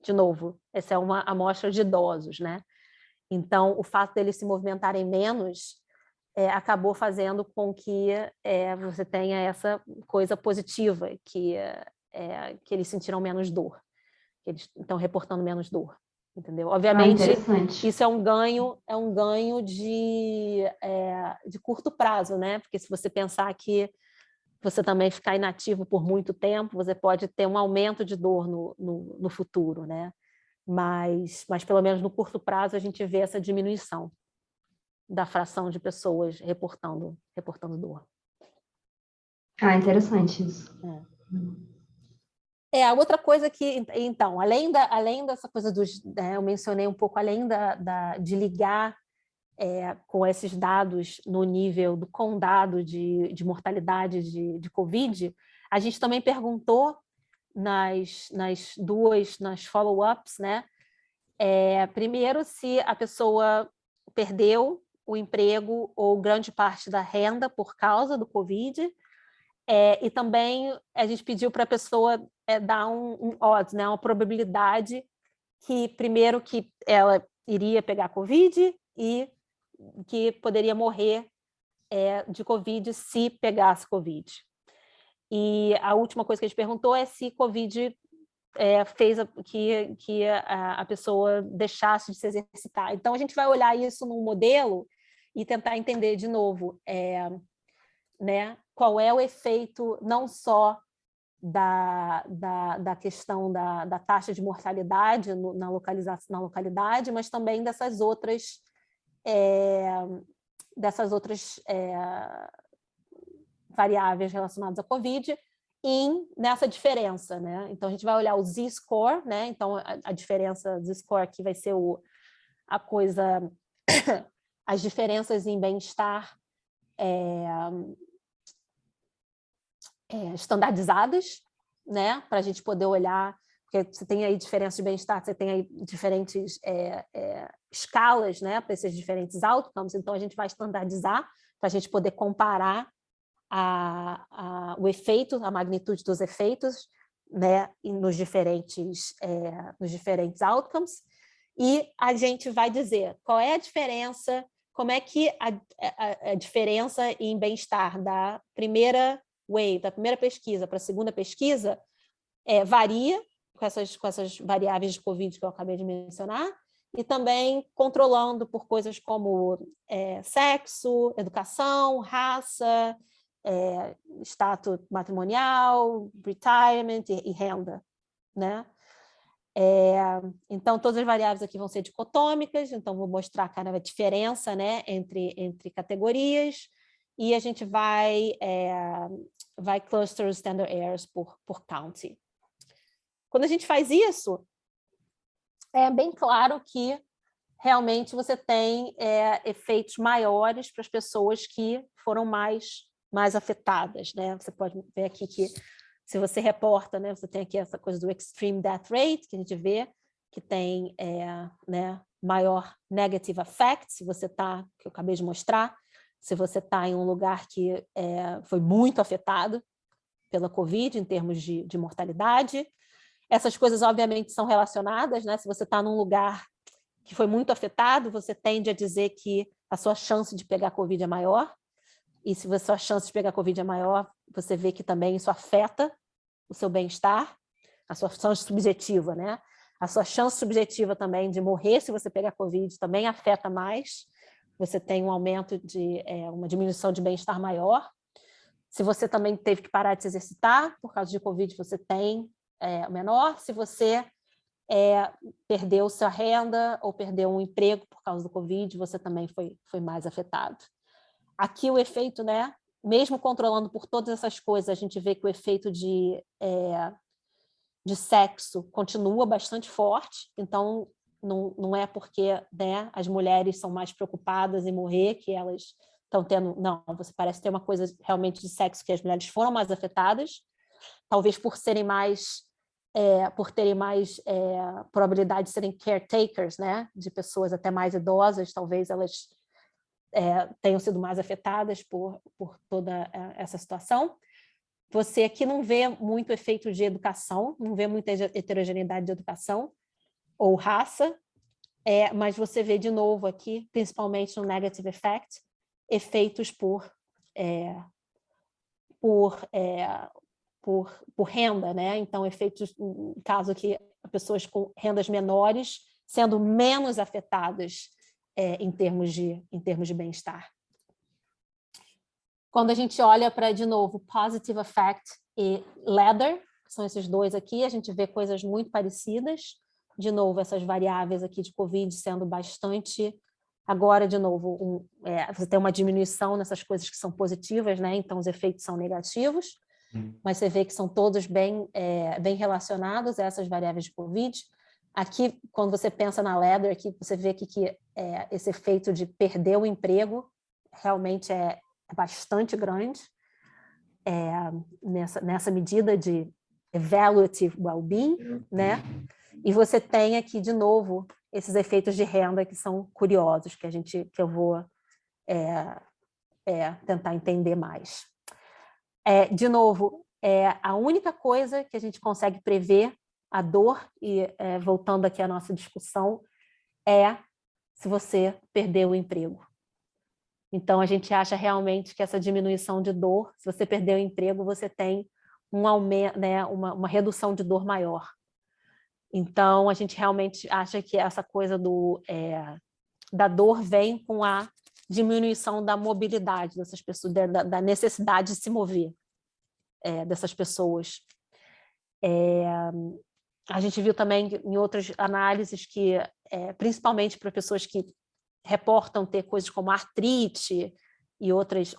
de novo, essa é uma amostra de idosos, né? Então, o fato deles se movimentarem menos acabou fazendo com que você tenha essa coisa positiva, que eles sentiram menos dor, que eles estão reportando menos dor, entendeu? Obviamente, isso é um ganho de curto prazo, né? Porque se você pensar que você também ficar inativo por muito tempo, você pode ter um aumento de dor no futuro, né? Mas pelo menos no curto prazo a gente vê essa diminuição da fração de pessoas reportando dor. Interessante isso. A outra coisa que, então, além dessa coisa eu mencionei um pouco, além de ligar com esses dados no nível do condado de mortalidade de Covid, a gente também perguntou nas follow-ups, né? Primeiro, se a pessoa perdeu o emprego ou grande parte da renda por causa do Covid, e também a gente pediu para a pessoa dar um odds, né? Uma probabilidade que, primeiro, que ela iria pegar Covid e que poderia morrer de Covid se pegasse Covid. E a última coisa que a gente perguntou é se Covid fez que a pessoa deixasse de se exercitar. Então, a gente vai olhar isso num modelo e tentar entender de novo né, qual é o efeito não só da questão da taxa de mortalidade na localidade, mas também dessas outras variáveis relacionadas à Covid nessa diferença, né? Então, a gente vai olhar o Z-score, né? Então, a diferença Z-score aqui vai ser as diferenças em bem-estar estandardizadas, né? Para a gente poder olhar, porque você tem aí diferenças de bem-estar, você tem aí diferentes escalas, né? Para esses diferentes outcomes, então a gente vai estandardizar para a gente poder comparar o efeito, a magnitude dos efeitos, né, nos diferentes outcomes, e a gente vai dizer qual é a diferença, como é que a diferença em bem-estar da primeira wave, da primeira pesquisa para a segunda pesquisa, varia com essas variáveis de Covid que eu acabei de mencionar, e também controlando por coisas como sexo, educação, raça, status matrimonial, retirement e renda, né? Então, todas as variáveis aqui vão ser dicotômicas, então vou mostrar cada diferença, né, entre categorias, e a gente vai cluster os standard errors por county. Quando a gente faz isso, é bem claro que realmente você tem efeitos maiores para as pessoas que foram mais afetadas, né? Você pode ver aqui que, se você reporta, né, você tem aqui essa coisa do extreme death rate, que a gente vê que tem né, maior negative effect, se você está, que eu acabei de mostrar, se você está em um lugar que foi muito afetado pela Covid, em termos de mortalidade. Essas coisas, obviamente, são relacionadas, né? Se você está num lugar que foi muito afetado, você tende a dizer que a sua chance de pegar Covid é maior, e se a sua chance de pegar Covid é maior, você vê que também isso afeta o seu bem-estar, a sua chance subjetiva, né? A sua chance subjetiva também de morrer se você pegar Covid também afeta mais, você tem um aumento uma diminuição de bem-estar maior. Se você também teve que parar de se exercitar por causa de Covid, você tem menor. Se você perdeu sua renda ou perdeu um emprego por causa do Covid, você também foi mais afetado. Aqui o efeito, né, mesmo controlando por todas essas coisas, a gente vê que o efeito de sexo continua bastante forte, então não é porque, né, as mulheres são mais preocupadas em morrer que elas estão tendo... Não, você parece ter uma coisa realmente de sexo que as mulheres foram mais afetadas, talvez por serem mais... por terem mais probabilidade de serem caretakers, né, de pessoas até mais idosas, talvez elas tenham sido mais afetadas por toda essa situação. Você aqui não vê muito efeito de educação, não vê muita heterogeneidade de educação ou raça, mas você vê de novo aqui, principalmente no negative effect, efeitos por renda, né? Então, efeitos, no caso aqui, pessoas com rendas menores sendo menos afetadas em termos de bem-estar. Quando a gente olha para, de novo, positive effect e leather, que são esses dois aqui, a gente vê coisas muito parecidas. De novo, essas variáveis aqui de Covid sendo bastante... Agora, de novo, você tem uma diminuição nessas coisas que são positivas, né? Então os efeitos são negativos, mas você vê que são todos bem relacionados a essas variáveis de Covid. Aqui, quando você pensa na leather, aqui você vê que esse efeito de perder o emprego realmente é bastante grande nessa medida de evaluative well-being, né? E você tem aqui, de novo, esses efeitos de renda que são curiosos, que eu vou tentar entender mais. De novo, a única coisa que a gente consegue prever a dor, e voltando aqui à nossa discussão, é se você perdeu o emprego. Então, a gente acha realmente que essa diminuição de dor, se você perder o emprego, você tem um aumento, né, uma redução de dor maior. Então, a gente realmente acha que essa coisa da dor vem com a diminuição da mobilidade dessas pessoas, da necessidade de se mover dessas pessoas. A gente viu também em outras análises que, principalmente para pessoas que reportam ter coisas como artrite e outras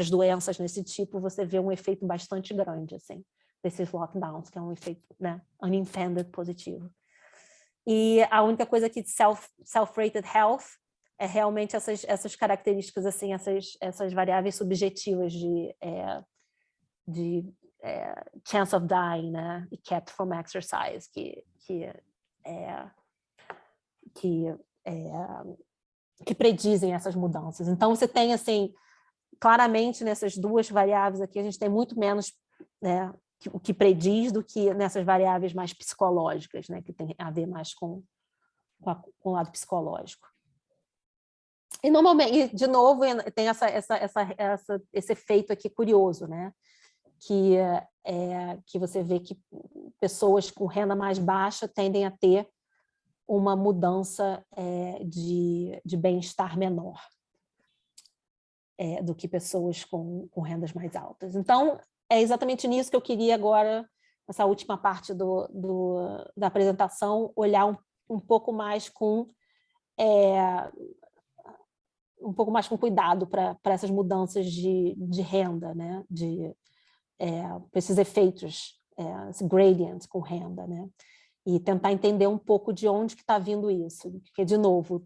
doenças nesse tipo, você vê um efeito bastante grande, assim, desses lockdowns, que é um efeito, né, unintended positivo. E a única coisa aqui de self-rated health é realmente essas características, assim, essas variáveis subjetivas de chance of dying, né, e kept from exercise, que predizem essas mudanças. Então, você tem, assim, claramente nessas duas variáveis aqui, a gente tem muito menos, né, o que prediz do que nessas variáveis mais psicológicas, né, que tem a ver mais com o lado psicológico. E, normalmente, de novo, tem esse efeito aqui curioso, né, que você vê que pessoas com renda mais baixa tendem a ter uma mudança de bem-estar menor do que pessoas com rendas mais altas. Então, é exatamente nisso que eu queria agora, nessa última parte da apresentação, olhar um pouco mais com cuidado para essas mudanças de renda, né? Para esses efeitos, esse gradient com renda, né? E tentar entender um pouco de onde que está vindo isso. Porque, de novo,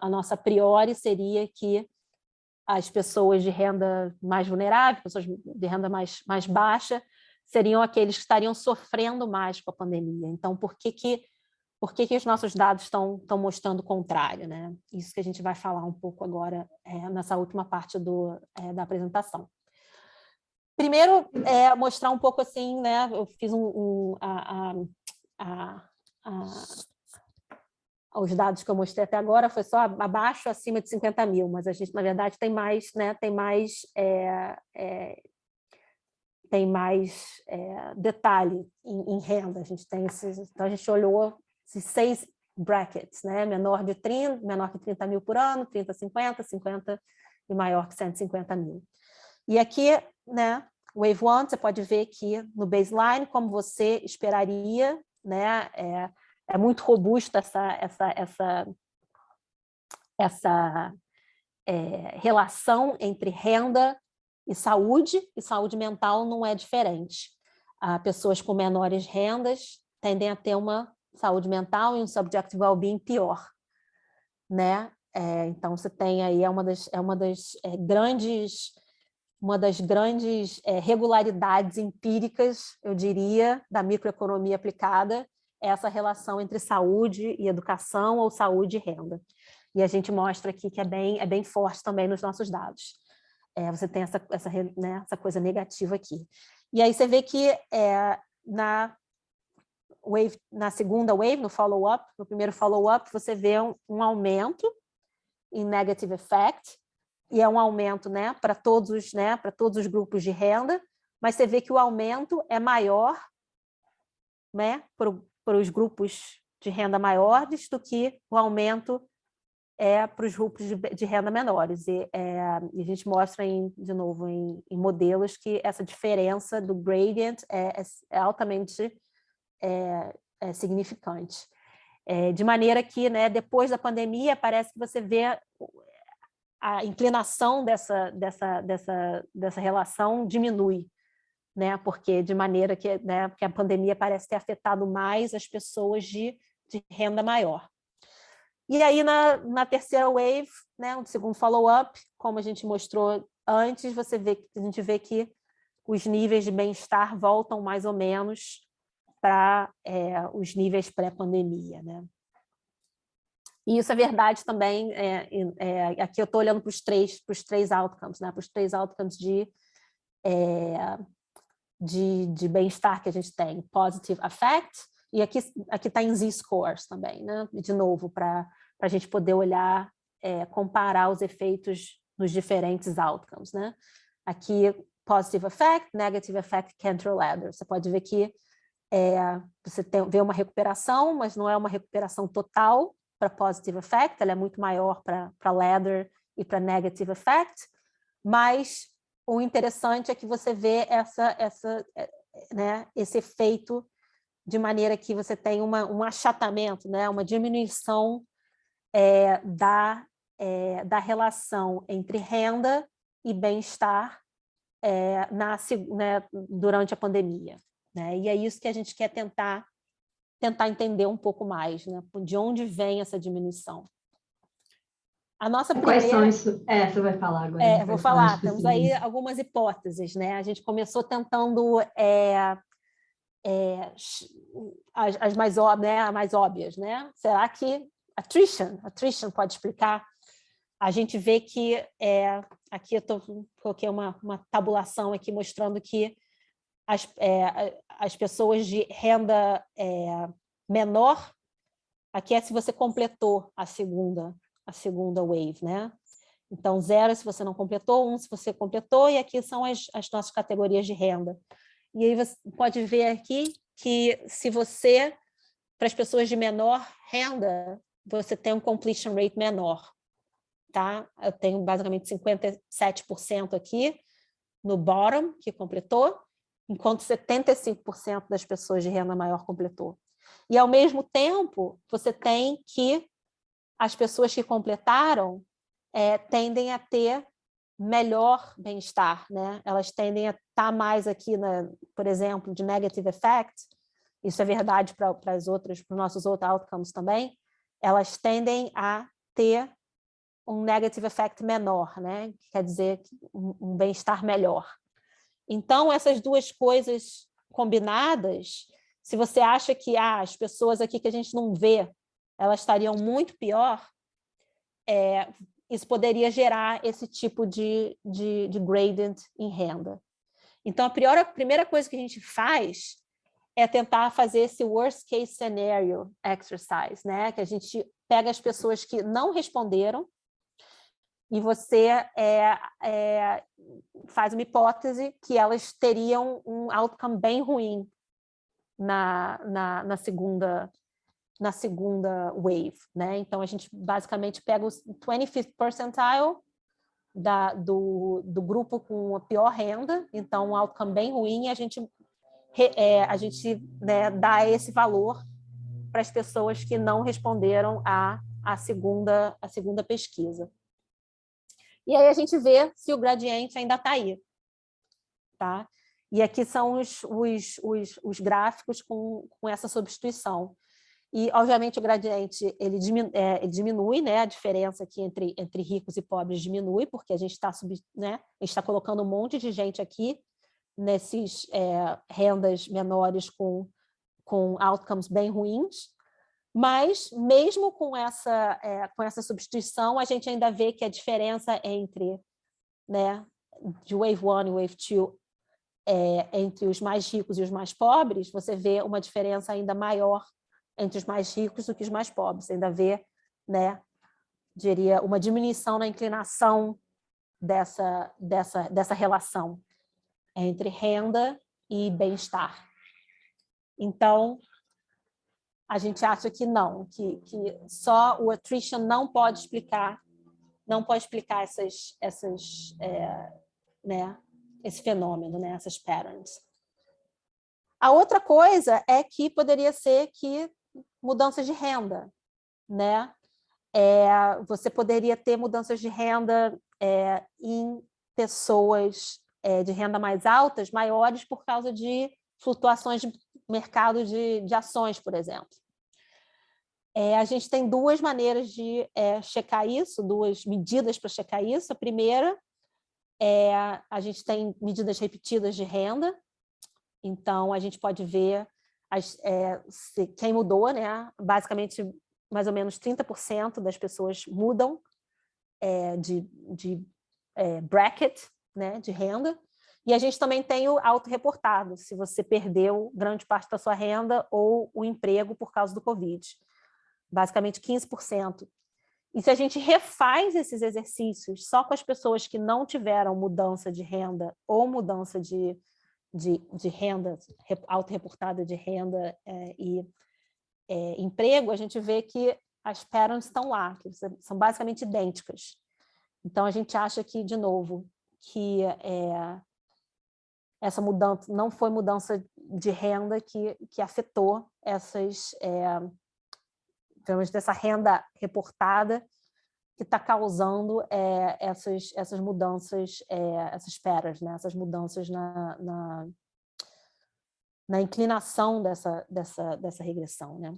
a nossa priori seria que as pessoas de renda mais vulnerável, pessoas de renda mais baixa, seriam aqueles que estariam sofrendo mais com a pandemia. Então, por que os nossos dados estão mostrando o contrário, né? Isso que a gente vai falar um pouco agora nessa última parte da apresentação. Primeiro, mostrar um pouco assim, né? Eu fiz os dados que eu mostrei até agora foi só abaixo, acima de 50 mil, mas a gente, na verdade, tem mais, né? Tem mais detalhe em renda. A gente tem então a gente olhou esses 6 brackets, né? Menor que 30 mil por ano, 30 a 50, 50 e maior que 150 mil. E aqui, né? Wave 1, você pode ver que no baseline, como você esperaria, né? É muito robusta essa relação entre renda e saúde mental não é diferente. Pessoas com menores rendas tendem a ter uma saúde mental e um subjective well-being pior, né? Então, você tem aí, uma das grandes regularidades empíricas, eu diria, da microeconomia aplicada, é essa relação entre saúde e educação ou saúde e renda. E a gente mostra aqui que é bem forte também nos nossos dados. Você tem essa coisa negativa aqui. E aí você vê que na segunda wave, no follow-up, no primeiro follow-up, você vê um aumento em negative effect, e é um aumento, né, para todos os grupos de renda, mas você vê que o aumento é maior, né, para os grupos de renda maiores do que o aumento para os grupos de renda menores. E a gente mostra, de novo, em modelos que essa diferença do gradient é altamente significante. De maneira que, né, depois da pandemia, parece que você vê a inclinação dessa relação diminui, né? Porque de maneira que, né, porque a pandemia parece ter afetado mais as pessoas de renda maior. E aí, na terceira wave, né, no segundo follow-up, como a gente mostrou antes, a gente vê que os níveis de bem-estar voltam mais ou menos para os níveis pré-pandemia, né? E isso é verdade também, aqui eu estou olhando para os três outcomes, né? Para os 3 outcomes de bem-estar que a gente tem, positive affect, e aqui está em Z-scores também, né? De novo, para para a gente poder olhar, comparar os efeitos nos diferentes outcomes, né? Aqui, positive effect, negative effect, Cantor ladder. Você pode ver que você vê uma recuperação, mas não é uma recuperação total para positive effect, ela é muito maior para ladder e para negative effect, mas o interessante é que você vê né, esse efeito de maneira que você tem um achatamento, né, uma diminuição da relação entre renda e bem-estar né, durante a pandemia. Né? E é isso que a gente quer tentar entender um pouco mais, né? De onde vem essa diminuição. A nossa primeira... Quais são isso? Você vai falar agora. Vou falar, temos aí algumas hipóteses, né? A gente começou tentando as mais óbvias, né? Será que attrition pode explicar? A gente vê que aqui eu coloquei uma tabulação aqui mostrando que as pessoas de renda menor, aqui é se você completou a segunda wave, né? Então, 0 se você não completou, 1 se você completou, e aqui são as nossas categorias de renda. E aí você pode ver aqui que se você, para as pessoas de menor renda, você tem um completion rate menor, tá? Eu tenho basicamente 57% aqui no bottom, que completou, enquanto 75% das pessoas de renda maior completou. E, ao mesmo tempo, você tem que as pessoas que completaram tendem a ter melhor bem-estar, né? Elas tendem a estar mais aqui, por exemplo, de negative effect, isso é verdade para os nossos outros outcomes também, elas tendem a ter um negative effect menor, né? Quer dizer, um bem-estar melhor. Então, essas duas coisas combinadas, se você acha que as pessoas aqui que a gente não vê, elas estariam muito pior, isso poderia gerar esse tipo de gradient em renda. Então, a primeira coisa que a gente faz é tentar fazer esse worst case scenario exercise, né? Que a gente pega as pessoas que não responderam e você faz uma hipótese que elas teriam um outcome bem ruim na segunda wave, né? Então, a gente basicamente pega os 25th percentile do grupo com a pior renda, então um outcome bem ruim, e a gente né, dá esse valor para as pessoas que não responderam a segunda pesquisa. E aí a gente vê se o gradiente ainda está aí. Tá? E aqui são os gráficos com essa substituição. E, obviamente, o gradiente ele diminui, né? A diferença aqui entre ricos e pobres diminui, porque a gente está colocando um monte de gente aqui nesses rendas menores com outcomes bem ruins, mas, mesmo com essa substituição, a gente ainda vê que a diferença entre, né, de Wave 1 e Wave 2, entre os mais ricos e os mais pobres, você vê uma diferença ainda maior entre os mais ricos do que os mais pobres. Você ainda vê, né, diria, uma diminuição na inclinação dessa relação entre renda e bem-estar. Então, a gente acha que não, que só o attrition não pode explicar né, esse fenômeno, né, essas patterns. A outra coisa é que poderia ser que mudanças de renda, né? Você poderia ter mudanças de renda em pessoas de renda mais altas, maiores por causa de flutuações de mercado de ações, por exemplo. A gente tem duas maneiras de checar isso, duas medidas para checar isso. A primeira a gente tem medidas repetidas de renda, então a gente pode ver quem mudou, né? Basicamente, mais ou menos 30% das pessoas mudam de bracket, né, de renda. E a gente também tem o autorreportado, se você perdeu grande parte da sua renda ou o emprego por causa do Covid. Basicamente 15% E se a gente refaz esses exercícios só com as pessoas que não tiveram mudança de renda ou mudança de renda, autorreportada de renda e emprego, a gente vê que as patterns estão lá, que são basicamente idênticas. Então, a gente acha que, de novo, que essa mudança não foi mudança de renda que afetou essas, dessa renda reportada que está causando essas mudanças, essas patterns, né? Essas mudanças na inclinação dessa regressão, né?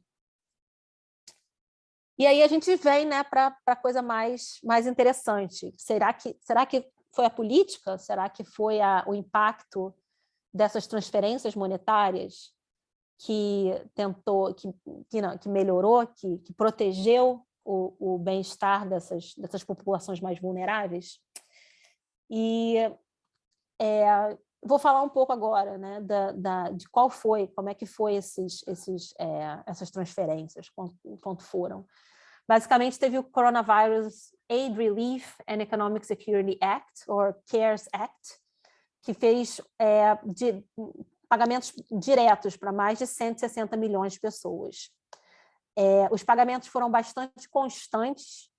E aí a gente vem, né, para a coisa mais interessante. Será que foi a política? Será que foi o impacto dessas transferências monetárias que tentou, que melhorou, que protegeu o bem-estar dessas populações mais vulneráveis? E vou falar um pouco agora, né, de como é que foi essas transferências, quanto foram. Basicamente, teve o Coronavirus Aid Relief and Economic Security Act, ou CARES Act, que fez pagamentos diretos para mais de 160 milhões de pessoas. Os pagamentos foram bastante constantes.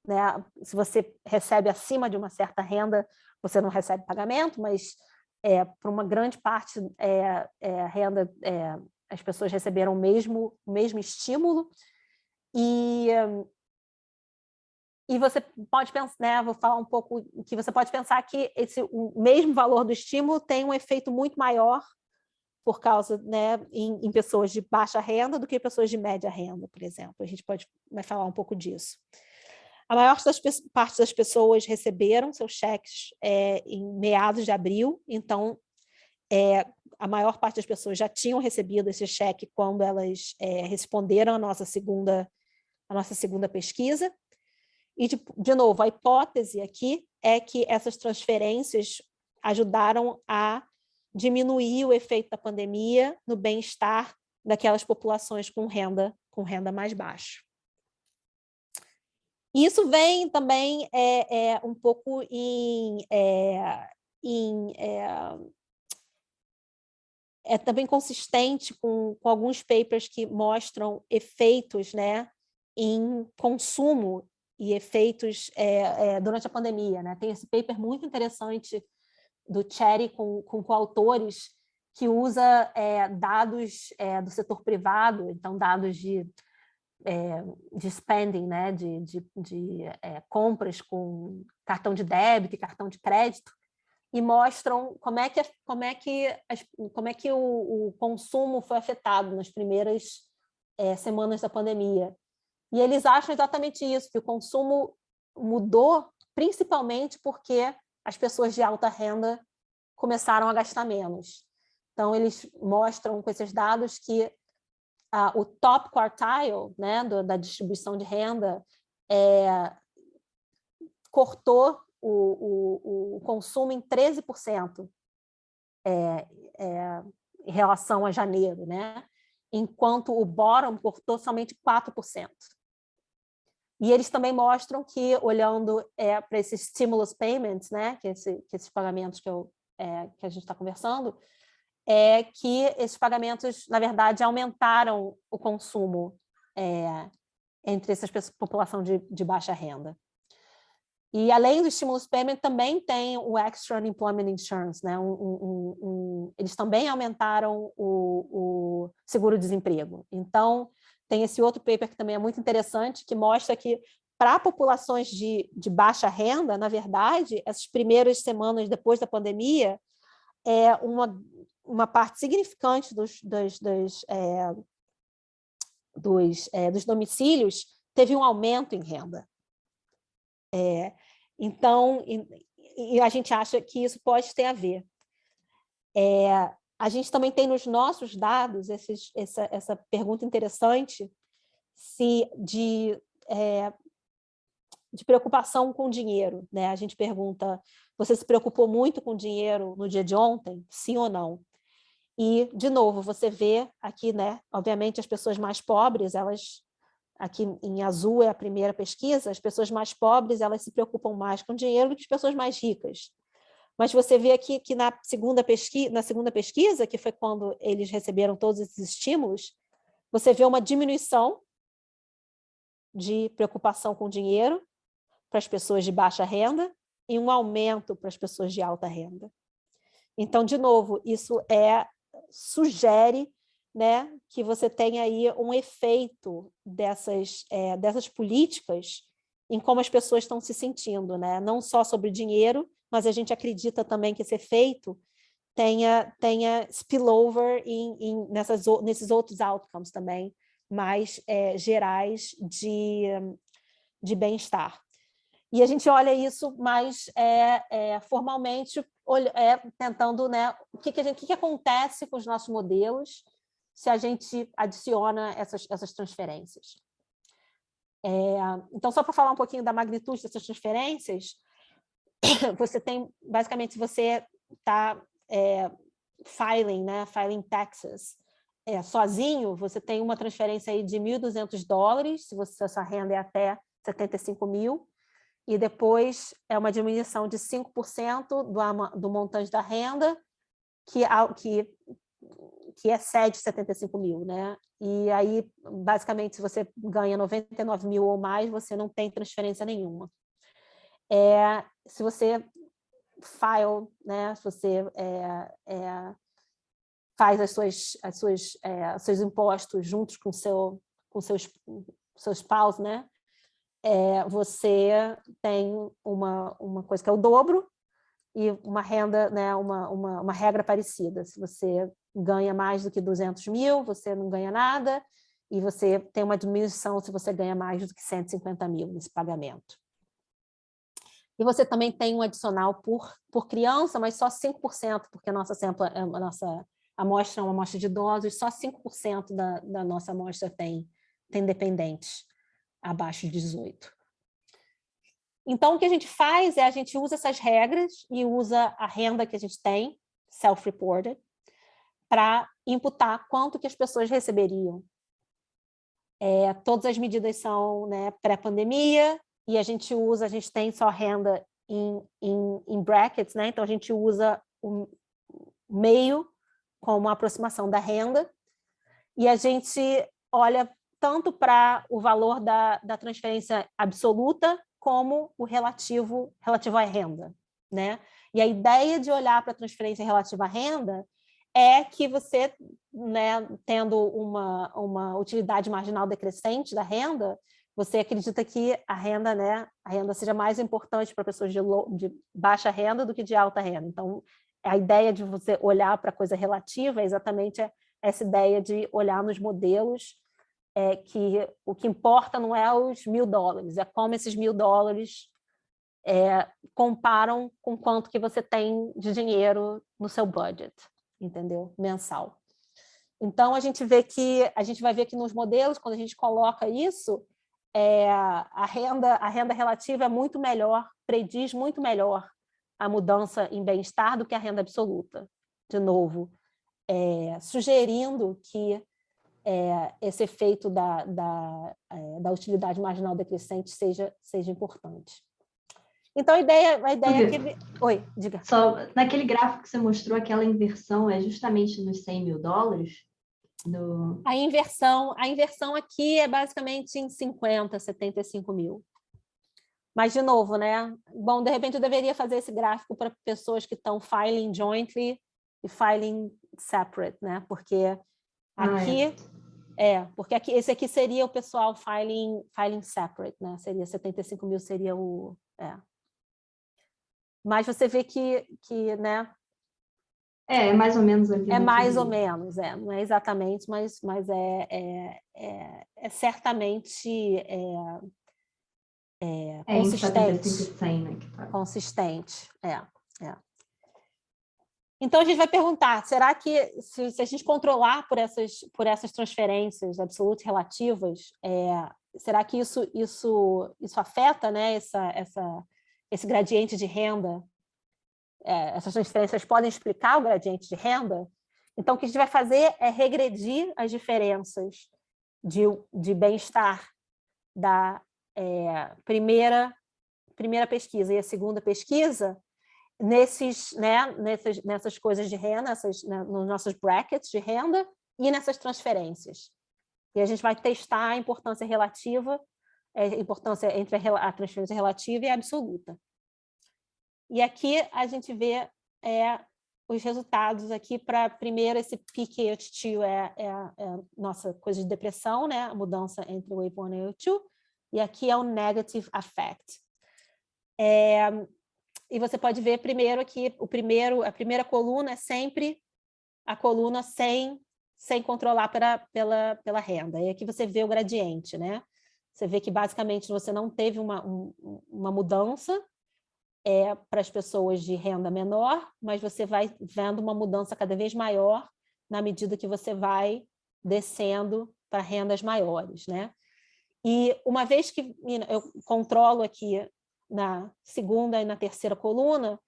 Né, se você recebe acima de uma certa renda, você não recebe pagamento, mas para uma grande parte renda, as pessoas receberam o mesmo estímulo. E você pode pensar, né, vou falar um pouco que você pode pensar que o mesmo valor do estímulo tem um efeito muito maior por causa, né, em pessoas de baixa renda do que pessoas de média renda, por exemplo. A gente vai falar um pouco disso. A maior parte das pessoas receberam seus cheques em meados de abril, então a maior parte das pessoas já tinham recebido esse cheque quando elas responderam a nossa segunda pesquisa. E, de novo, a hipótese aqui é que essas transferências ajudaram a diminuir o efeito da pandemia no bem-estar daquelas populações com renda mais baixa. Isso vem também um pouco também consistente com alguns papers que mostram efeitos, né, em consumo e efeitos durante a pandemia, né? Tem esse paper muito interessante do Cherry com coautores que usa dados do setor privado, então dados de spending, né, de compras com cartão de débito e cartão de crédito, e mostram como é que o consumo foi afetado nas primeiras semanas da pandemia. E eles acham exatamente isso, que o consumo mudou principalmente porque as pessoas de alta renda começaram a gastar menos. Então, eles mostram com esses dados que o top quartile, né, da distribuição de renda cortou o consumo em 13% em relação a janeiro, né? Enquanto o bottom cortou somente 4%. E eles também mostram que, olhando para esses stimulus payments, né, que esses pagamentos que a gente está conversando, que esses pagamentos, na verdade, aumentaram o consumo entre essas pessoas, população de baixa renda. E, além do stimulus payment, também tem o Extra Unemployment Insurance, né? Eles também aumentaram o seguro-desemprego. Então, tem esse outro paper que também é muito interessante, que mostra que, para populações de baixa renda, na verdade, essas primeiras semanas depois da pandemia, uma parte significante dos domicílios teve um aumento em renda. Então, e a gente acha que isso pode ter a ver. A gente também tem nos nossos dados essa pergunta interessante de preocupação com dinheiro, né? A gente pergunta: você se preocupou muito com dinheiro no dia de ontem? Sim ou não? E, de novo, você vê aqui, né? Obviamente, as pessoas mais pobres, elas aqui em azul é a primeira pesquisa, as pessoas mais pobres, elas se preocupam mais com dinheiro do que as pessoas mais ricas. Mas você vê aqui que na segunda pesquisa, que foi quando eles receberam todos esses estímulos, você vê uma diminuição de preocupação com dinheiro para as pessoas de baixa renda e um aumento para as pessoas de alta renda. Então, de novo, isso sugere, né, que você tem aí um efeito dessas políticas em como as pessoas estão se sentindo, né? Não só sobre dinheiro, mas a gente acredita também que esse efeito tenha spillover nesses outros outcomes também, mais gerais de bem-estar. E a gente olha isso mais formalmente, tentando, né, o que acontece com os nossos modelos se a gente adiciona essas transferências. Então, só para falar um pouquinho da magnitude dessas transferências, você tem, basicamente, se você está filing taxes sozinho, você tem uma transferência aí de $1.200, se essa renda é até 75 mil, e depois é uma diminuição de 5% do montante da renda, que excede 75 mil, né? E aí, basicamente, se você ganha 99 mil ou mais, você não tem transferência nenhuma. Se você né? Se você faz os seus impostos juntos com seus spouse, né? Você tem uma coisa que é o dobro e uma renda, né? Uma regra parecida. Se você ganha mais do que 200 mil, você não ganha nada, e você tem uma diminuição se você ganha mais do que 150 mil nesse pagamento. E você também tem um adicional por criança, mas só 5%, porque a nossa amostra é uma amostra de idosos, só 5% da nossa amostra tem dependentes abaixo de 18. Então, o que a gente faz a gente usa essas regras e usa a renda que a gente tem, self-reported, para imputar quanto que as pessoas receberiam. Todas as medidas são, né, pré-pandemia, e a gente tem só renda em brackets, né? Então a gente usa o meio como aproximação da renda, e a gente olha tanto para o valor da transferência absoluta como o relativo à renda, né? E a ideia de olhar para a transferência relativa à renda é que você, né, tendo uma utilidade marginal decrescente da renda, você acredita que a renda seja mais importante para pessoas de baixa renda do que de alta renda. Então, a ideia de você olhar para a coisa relativa é exatamente essa ideia de olhar nos modelos que o que importa não é os $1.000, é como esses $1.000 comparam com quanto que você tem de dinheiro no seu budget, entendeu? Mensal. Então, a gente vai ver que nos modelos, quando a gente coloca isso, a renda relativa é muito melhor, prediz muito melhor a mudança em bem-estar do que a renda absoluta. De novo, sugerindo que esse efeito da utilidade marginal decrescente seja importante. Então, a ideia é que... Oi, diga. Só, naquele gráfico que você mostrou, aquela inversão é justamente nos $100.000? A inversão aqui é basicamente em 50, 75 mil. Mas, de novo, né? Bom, de repente eu deveria fazer esse gráfico para pessoas que estão filing jointly e filing separate, né? Porque aqui porque esse aqui seria o pessoal filing separate, né? Seria 75 mil, seria o... Mas você vê que né? É mais ou menos. É mais ou menos, não é exatamente, mas é certamente consistente. 75 e 100, né, que tá. Consistente, Então a gente vai perguntar, será que se a gente controlar por essas transferências absolutas relativas, será que isso afeta, né, esse gradiente de renda? Essas transferências podem explicar o gradiente de renda? Então, o que a gente vai fazer é regredir as diferenças de bem-estar da primeira pesquisa e a segunda pesquisa, nessas coisas de renda, nos nossos brackets de renda e nessas transferências. E a gente vai testar a importância relativa, a importância entre a transferência relativa e a absoluta. E aqui a gente vê os resultados aqui para, primeiro, esse PKH2 é a nossa coisa de depressão, né? A mudança entre o Wave 1 e o 2, e aqui é o Negative Affect. E você pode ver primeiro aqui, a primeira coluna é sempre a coluna sem controlar pela renda. E aqui você vê o gradiente, né? Você vê que basicamente você não teve uma mudança para as pessoas de renda menor, mas você vai vendo uma mudança cada vez maior na medida que você vai descendo para rendas maiores, né? E uma vez que eu controlo aqui na segunda e na terceira coluna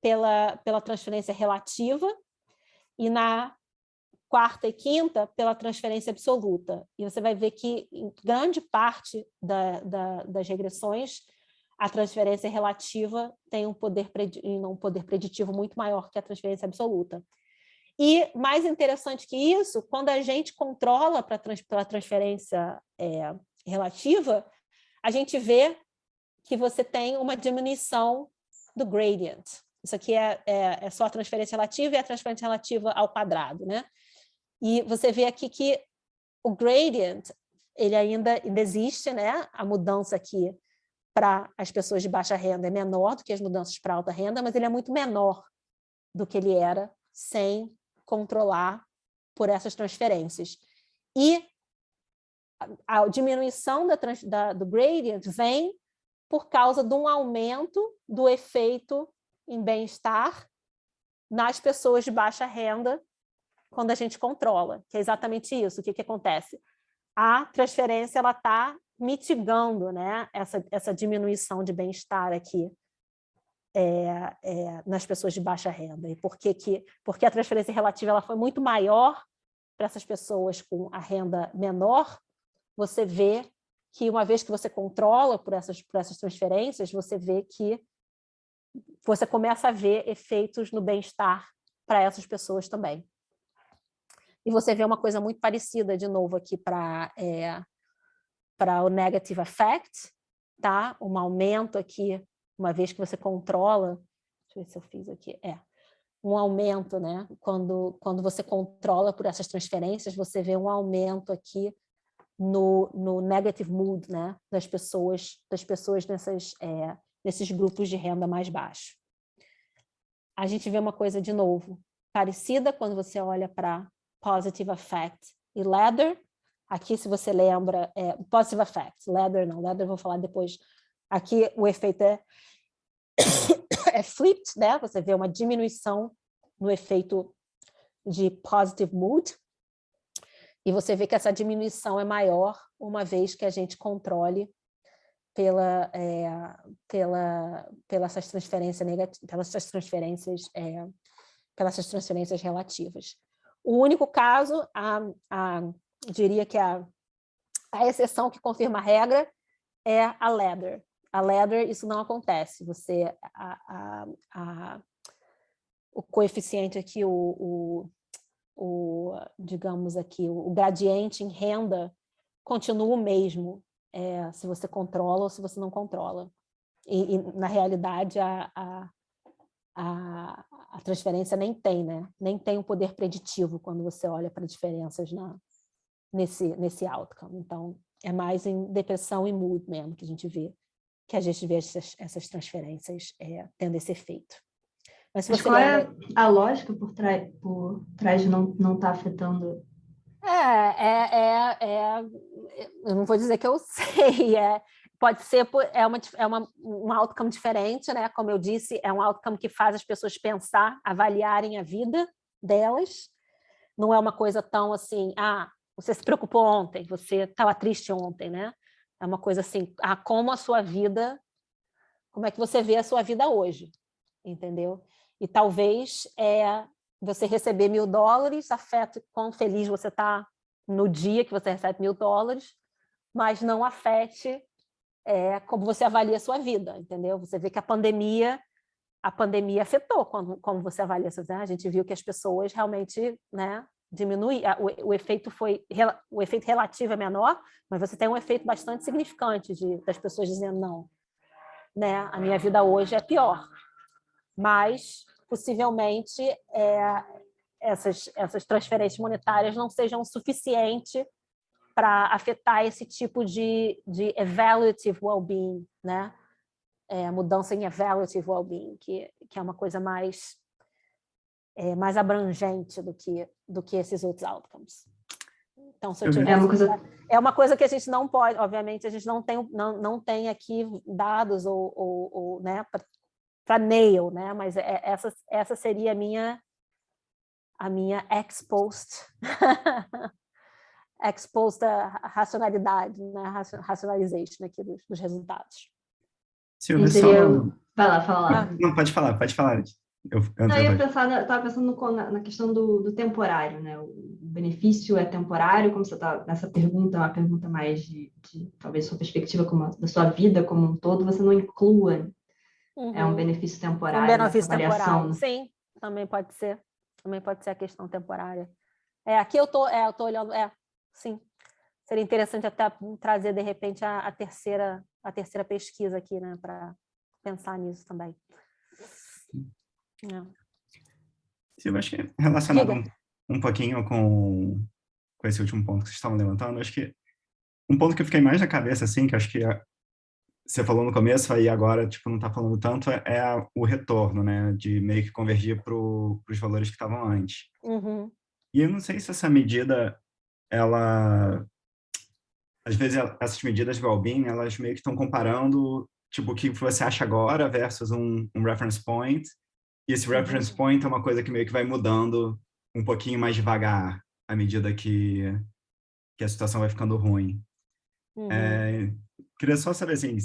pela transferência relativa e na quarta e quinta pela transferência absoluta. E você vai ver que, em grande parte das regressões, a transferência relativa tem um poder preditivo muito maior que a transferência absoluta. E, mais interessante que isso, quando a gente controla pela transferência relativa, a gente vê que você tem uma diminuição do gradient. Isso aqui é só a transferência relativa e a transferência relativa ao quadrado, né? E você vê aqui que o gradient, ele ainda existe, né? A mudança aqui para as pessoas de baixa renda é menor do que as mudanças para alta renda, mas ele é muito menor do que ele era sem controlar por essas transferências. E a diminuição do gradient vem por causa de um aumento do efeito em bem-estar nas pessoas de baixa renda quando a gente controla, que é exatamente isso. O que acontece? A transferência está mitigando, né, essa diminuição de bem-estar aqui nas pessoas de baixa renda. E porque a transferência relativa ela foi muito maior para essas pessoas com a renda menor, você vê que, uma vez que você controla por essas transferências, você vê que você começa a ver efeitos no bem-estar para essas pessoas também. E você vê uma coisa muito parecida, de novo, aqui para o negative effect, tá? Um aumento aqui, uma vez que você controla, deixa eu ver se eu fiz aqui, um aumento, né? Quando você controla por essas transferências, você vê um aumento aqui no negative mood, né? Das pessoas nesses grupos de renda mais baixo. A gente vê uma coisa, de novo, parecida quando você olha para positive effect e ladder. Aqui, se você lembra, positive effect, ladder não, ladder eu vou falar depois. Aqui o efeito é flipped, né? Você vê uma diminuição no efeito de positive mood, e você vê que essa diminuição é maior uma vez que a gente controle pelas transferências relativas. O único caso, diria que a exceção que confirma a regra é a ladder. A ladder, isso não acontece. O coeficiente aqui, digamos aqui, o gradiente em renda continua o mesmo, se você controla ou se você não controla. E na realidade, a transferência nem tem, né? Nem tem um poder preditivo quando você olha para diferenças nesse outcome. Então, é mais em depressão e mood mesmo que a gente vê essas transferências tendo esse efeito. Mas se você qual lembra... é a lógica por trás de não estar afetando? Eu não vou dizer que eu sei, pode ser um outcome diferente, né? Como eu disse, é um outcome que faz as pessoas pensar, avaliarem a vida delas. Não é uma coisa tão assim, você se preocupou ontem, você estava triste ontem, né? É uma coisa assim, como é que você vê a sua vida hoje, entendeu? E talvez você receber $1.000 afeta quão feliz você está no dia que você recebe $1.000, mas não afete como você avalia a sua vida, entendeu? Você vê que a pandemia afetou como você avalia. A gente viu que as pessoas realmente, né, diminuíram. O efeito relativo é menor, mas você tem um efeito bastante significante das pessoas dizendo não, né? A minha vida hoje é pior, mas possivelmente essas transferências monetárias não sejam suficientes para afetar esse tipo de evaluative well-being, né? Mudança em evaluative well-being, que é uma coisa mais abrangente do que esses outros outcomes. Então, se eu tivesse... É uma coisa que a gente não pode, obviamente, a gente não tem aqui dados né, para nail, né? Mas essa seria a minha ex-post da racionalidade, né? Rationalization aqui dos resultados. Silvia, vai lá, fala lá. Não, pode falar. Eu estava pensando na questão do temporário, né? O benefício é temporário, como você está nessa pergunta, é uma pergunta mais de talvez sua perspectiva da sua vida como um todo, você não inclua um benefício temporário nessa avaliação. Temporário. Sim, também pode ser a questão temporária. Aqui eu tô olhando, sim. Seria interessante até trazer, de repente, a terceira pesquisa aqui, né, para pensar nisso também. Sim, eu acho que relacionado um pouquinho com esse último ponto que vocês estavam levantando, acho que um ponto que eu fiquei mais na cabeça, assim, que acho que você falou no começo, aí agora, tipo, não está falando tanto, o retorno, né, de meio que convergir para os valores que estavam antes. Uhum. E eu não sei se essa medida, às vezes, essas medidas de well-being, elas meio que estão comparando, tipo, o que você acha agora versus um reference point, e esse reference point é uma coisa que meio que vai mudando um pouquinho mais devagar, à medida que a situação vai ficando ruim. Queria só saber, assim,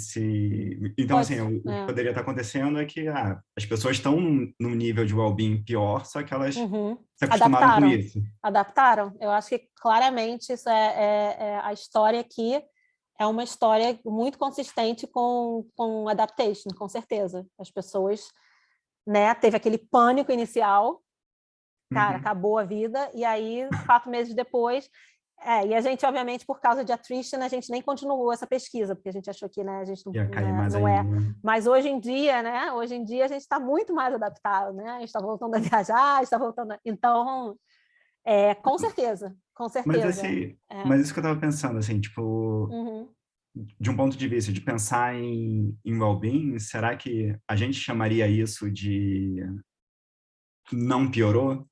Então, assim, o que poderia estar acontecendo é que as pessoas estão num nível de well-being pior, só que elas se acostumaram com isso. Adaptaram. Eu acho que, claramente, isso a história aqui é uma história muito consistente com adaptation, com certeza. As pessoas, né, teve aquele pânico inicial, cara, acabou a vida, e aí, 4 meses depois... e a gente, obviamente, por causa de attrition, a gente nem continuou essa pesquisa, porque a gente achou que, né, a gente não é. Mas hoje em dia, né? Hoje em dia a gente está muito mais adaptado, né? A gente está voltando a viajar, está voltando. Então, com certeza. Mas isso que eu estava pensando, assim, tipo, de um ponto de vista de pensar em well-being, será que a gente chamaria isso de não piorou?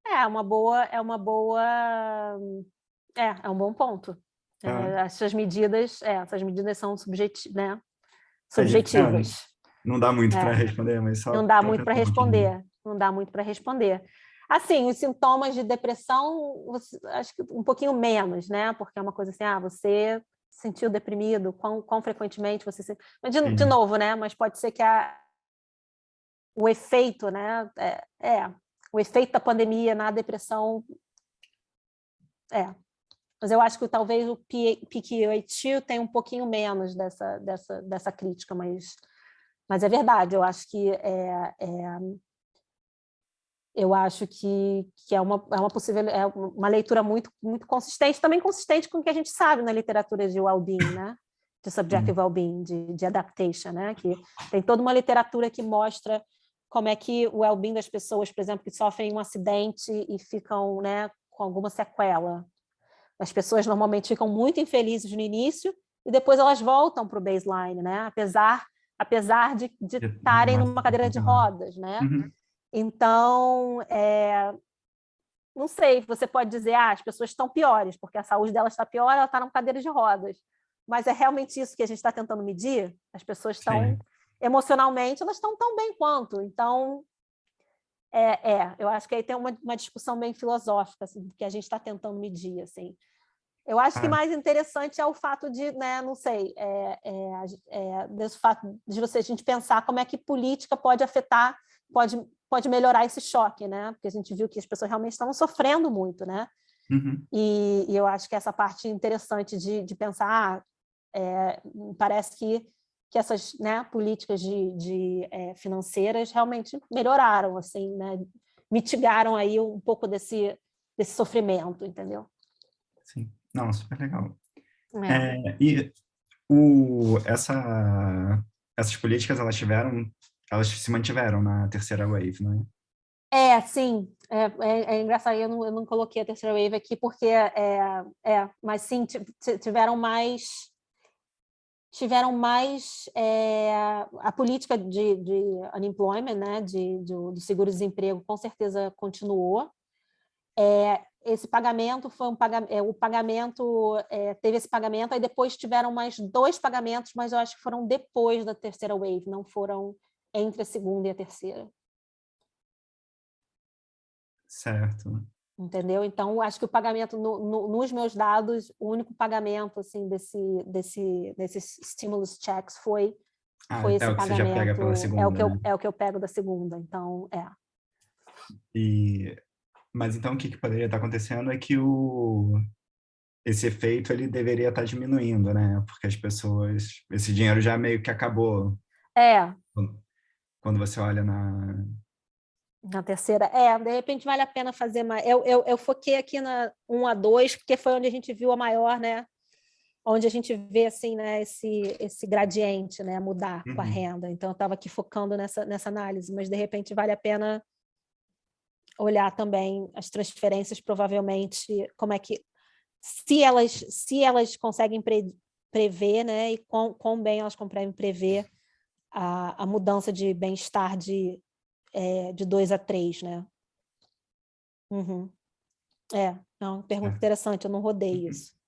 É um bom ponto. Essas medidas são subjetivas. Não dá muito para responder, mas só... Não dá muito para responder. Assim, os sintomas de depressão, acho que um pouquinho menos, né? Porque é uma coisa assim, você se sentiu deprimido, quão frequentemente você se... Mas, de novo, né? Mas pode ser que o efeito, né? O efeito da pandemia na depressão Mas eu acho que talvez o PQ82 tenha um pouquinho menos dessa crítica, mas é verdade. Eu acho que é uma possível, uma leitura muito, muito consistente, também consistente com o que a gente sabe na literatura de well-being, né? De subjective well-being, de adaptation, né? Que tem toda uma literatura que mostra como é que o well-being das pessoas, por exemplo, que sofrem um acidente e ficam, né, com alguma sequela. As pessoas normalmente ficam muito infelizes no início e depois elas voltam para o baseline, né? Apesar de estarem numa cadeira de rodas, né? Então, não sei, você pode dizer, as pessoas estão piores, porque a saúde delas está pior, ela está numa cadeira de rodas. Mas é realmente isso que a gente está tentando medir? As pessoas estão, emocionalmente, elas estão tão bem quanto. Então, eu acho que aí tem uma discussão bem filosófica, assim, que a gente está tentando medir, assim. Eu acho que mais interessante é o fato de, né, não sei, desse fato de a gente pensar como é que política pode afetar, pode melhorar esse choque, né? Porque a gente viu que as pessoas realmente estavam sofrendo muito, né? Uhum. E eu acho que essa parte interessante de pensar, parece que essas, né, políticas financeiras realmente melhoraram, assim, né, mitigaram aí um pouco desse sofrimento, entendeu? Sim. Não, super legal. É. E essas políticas, elas se mantiveram na terceira wave, né? Sim, é engraçado, eu não coloquei a terceira wave aqui porque mas sim, tiveram mais a política de unemployment, né, do seguro-desemprego, com certeza continuou. Esse pagamento foi o pagamento teve esse pagamento, aí depois tiveram mais 2 pagamentos, mas eu acho que foram depois da terceira wave, não foram entre a segunda e a terceira. Certo. Entendeu? Então, acho que o pagamento, nos meus dados, o único pagamento assim, desses stimulus checks foi É esse o que você já pega pela pagamento, segunda, né? é o que eu pego da segunda. Então, Mas então o que poderia estar acontecendo é que esse efeito ele deveria estar diminuindo, né? Porque esse dinheiro já meio que acabou É, quando você olha na terceira. De repente vale a pena fazer mais. Eu foquei aqui na 1 a 2, porque foi onde a gente viu a maior, né? Onde a gente vê assim, né, esse gradiente, né, mudar com a Uhum. renda. Então, eu estava aqui focando nessa análise, mas de repente vale a pena olhar também as transferências, provavelmente, como é que se elas conseguem prever, né, e quão bem elas conseguem prever a mudança de bem-estar de 2 a 3, né? Uhum. Não, pergunta Certo. interessante, eu não rodei Uhum. isso.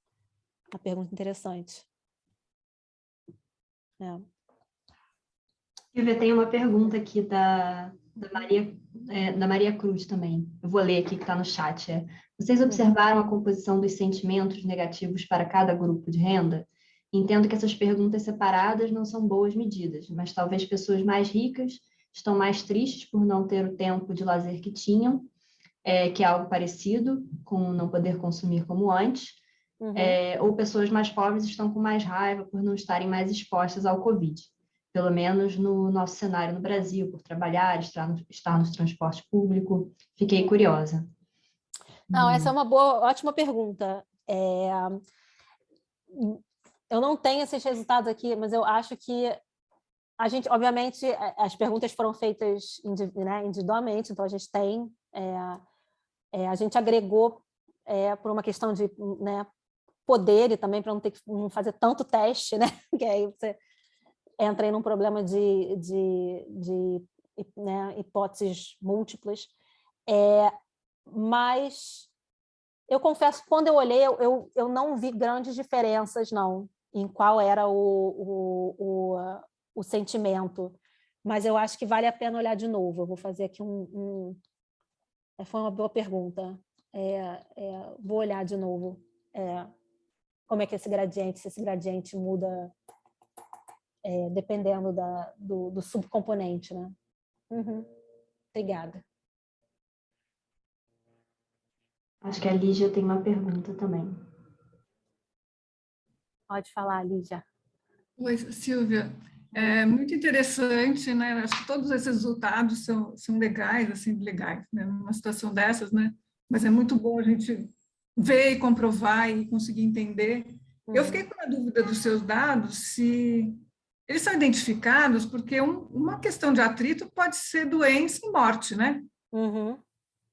Uma pergunta interessante. Silvia, tem uma pergunta aqui da Maria Cruz também. Eu vou ler aqui que está no chat. Vocês observaram a composição dos sentimentos negativos para cada grupo de renda? Entendo que essas perguntas separadas não são boas medidas, mas talvez pessoas mais ricas estão mais tristes por não ter o tempo de lazer que tinham, que é algo parecido com não poder consumir como antes, ou pessoas mais pobres estão com mais raiva por não estarem mais expostas ao Covid, pelo menos no nosso cenário no Brasil, por trabalhar, estar no transporte público. Fiquei curiosa. Não, essa é uma ótima pergunta. Eu não tenho esses resultados aqui, mas eu acho que a gente, obviamente, as perguntas foram feitas individualmente, então a gente tem, a gente agregou por uma questão de, né, poder e também para não ter que fazer tanto teste, né? Que aí você entra em um problema de né, hipóteses múltiplas. Mas eu confesso que quando eu olhei, eu não vi grandes diferenças, não, em qual era o sentimento. Mas eu acho que vale a pena olhar de novo. Eu vou fazer aqui foi uma boa pergunta. Vou olhar de novo como é que se esse gradiente muda dependendo do subcomponente, né? Obrigada. Acho que a Lígia tem uma pergunta também. Pode falar, Lígia. Oi, Silvia. É muito interessante, né? Acho que todos esses resultados são legais, assim, legais, né? Numa situação dessas, né? Mas é muito bom a gente ver e comprovar e conseguir entender. Eu fiquei com a dúvida dos seus dados, se eles são identificados, porque uma questão de atrito pode ser doença e morte, né?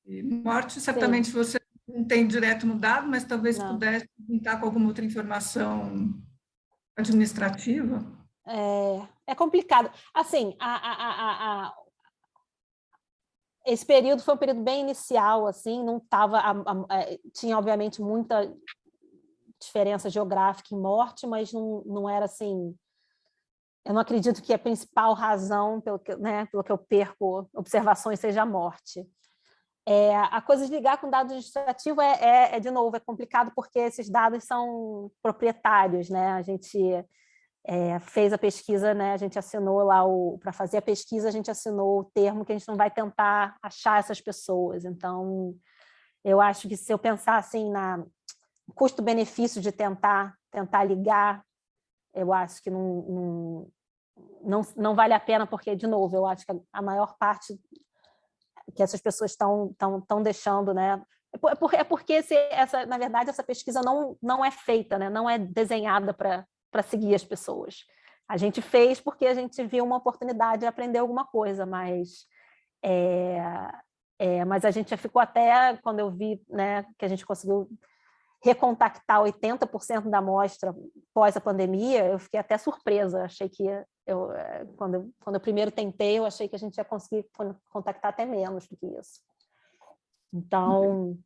E morte, certamente, Sim. você não tem direto no dado, mas talvez Não. pudesse juntar com alguma outra informação administrativa. É complicado. Assim, esse período foi um período bem inicial, assim, não estava, tinha obviamente muita diferença geográfica em morte, mas não era assim. Eu não acredito que a principal razão pelo que eu perco observações seja a morte. A coisa de ligar com dados administrativos de novo, é complicado porque esses dados são proprietários, né? A gente fez a pesquisa, né? A gente assinou lá para fazer a pesquisa, a gente assinou o termo que a gente não vai tentar achar essas pessoas. Então, Eu acho que se eu pensar assim na custo-benefício de tentar ligar, eu acho que não vale a pena, porque, de novo, eu acho que a maior parte que essas pessoas estão deixando, né? É porque na verdade, essa pesquisa não é feita, né? Não é desenhada para seguir as pessoas. A gente fez porque a gente viu uma oportunidade de aprender alguma coisa, mas a gente já ficou até, quando eu vi, né, que a gente conseguiu recontactar 80% da amostra pós a pandemia, eu fiquei até surpresa. Achei que quando eu primeiro tentei, eu achei que a gente ia conseguir contactar até menos do que isso. Então,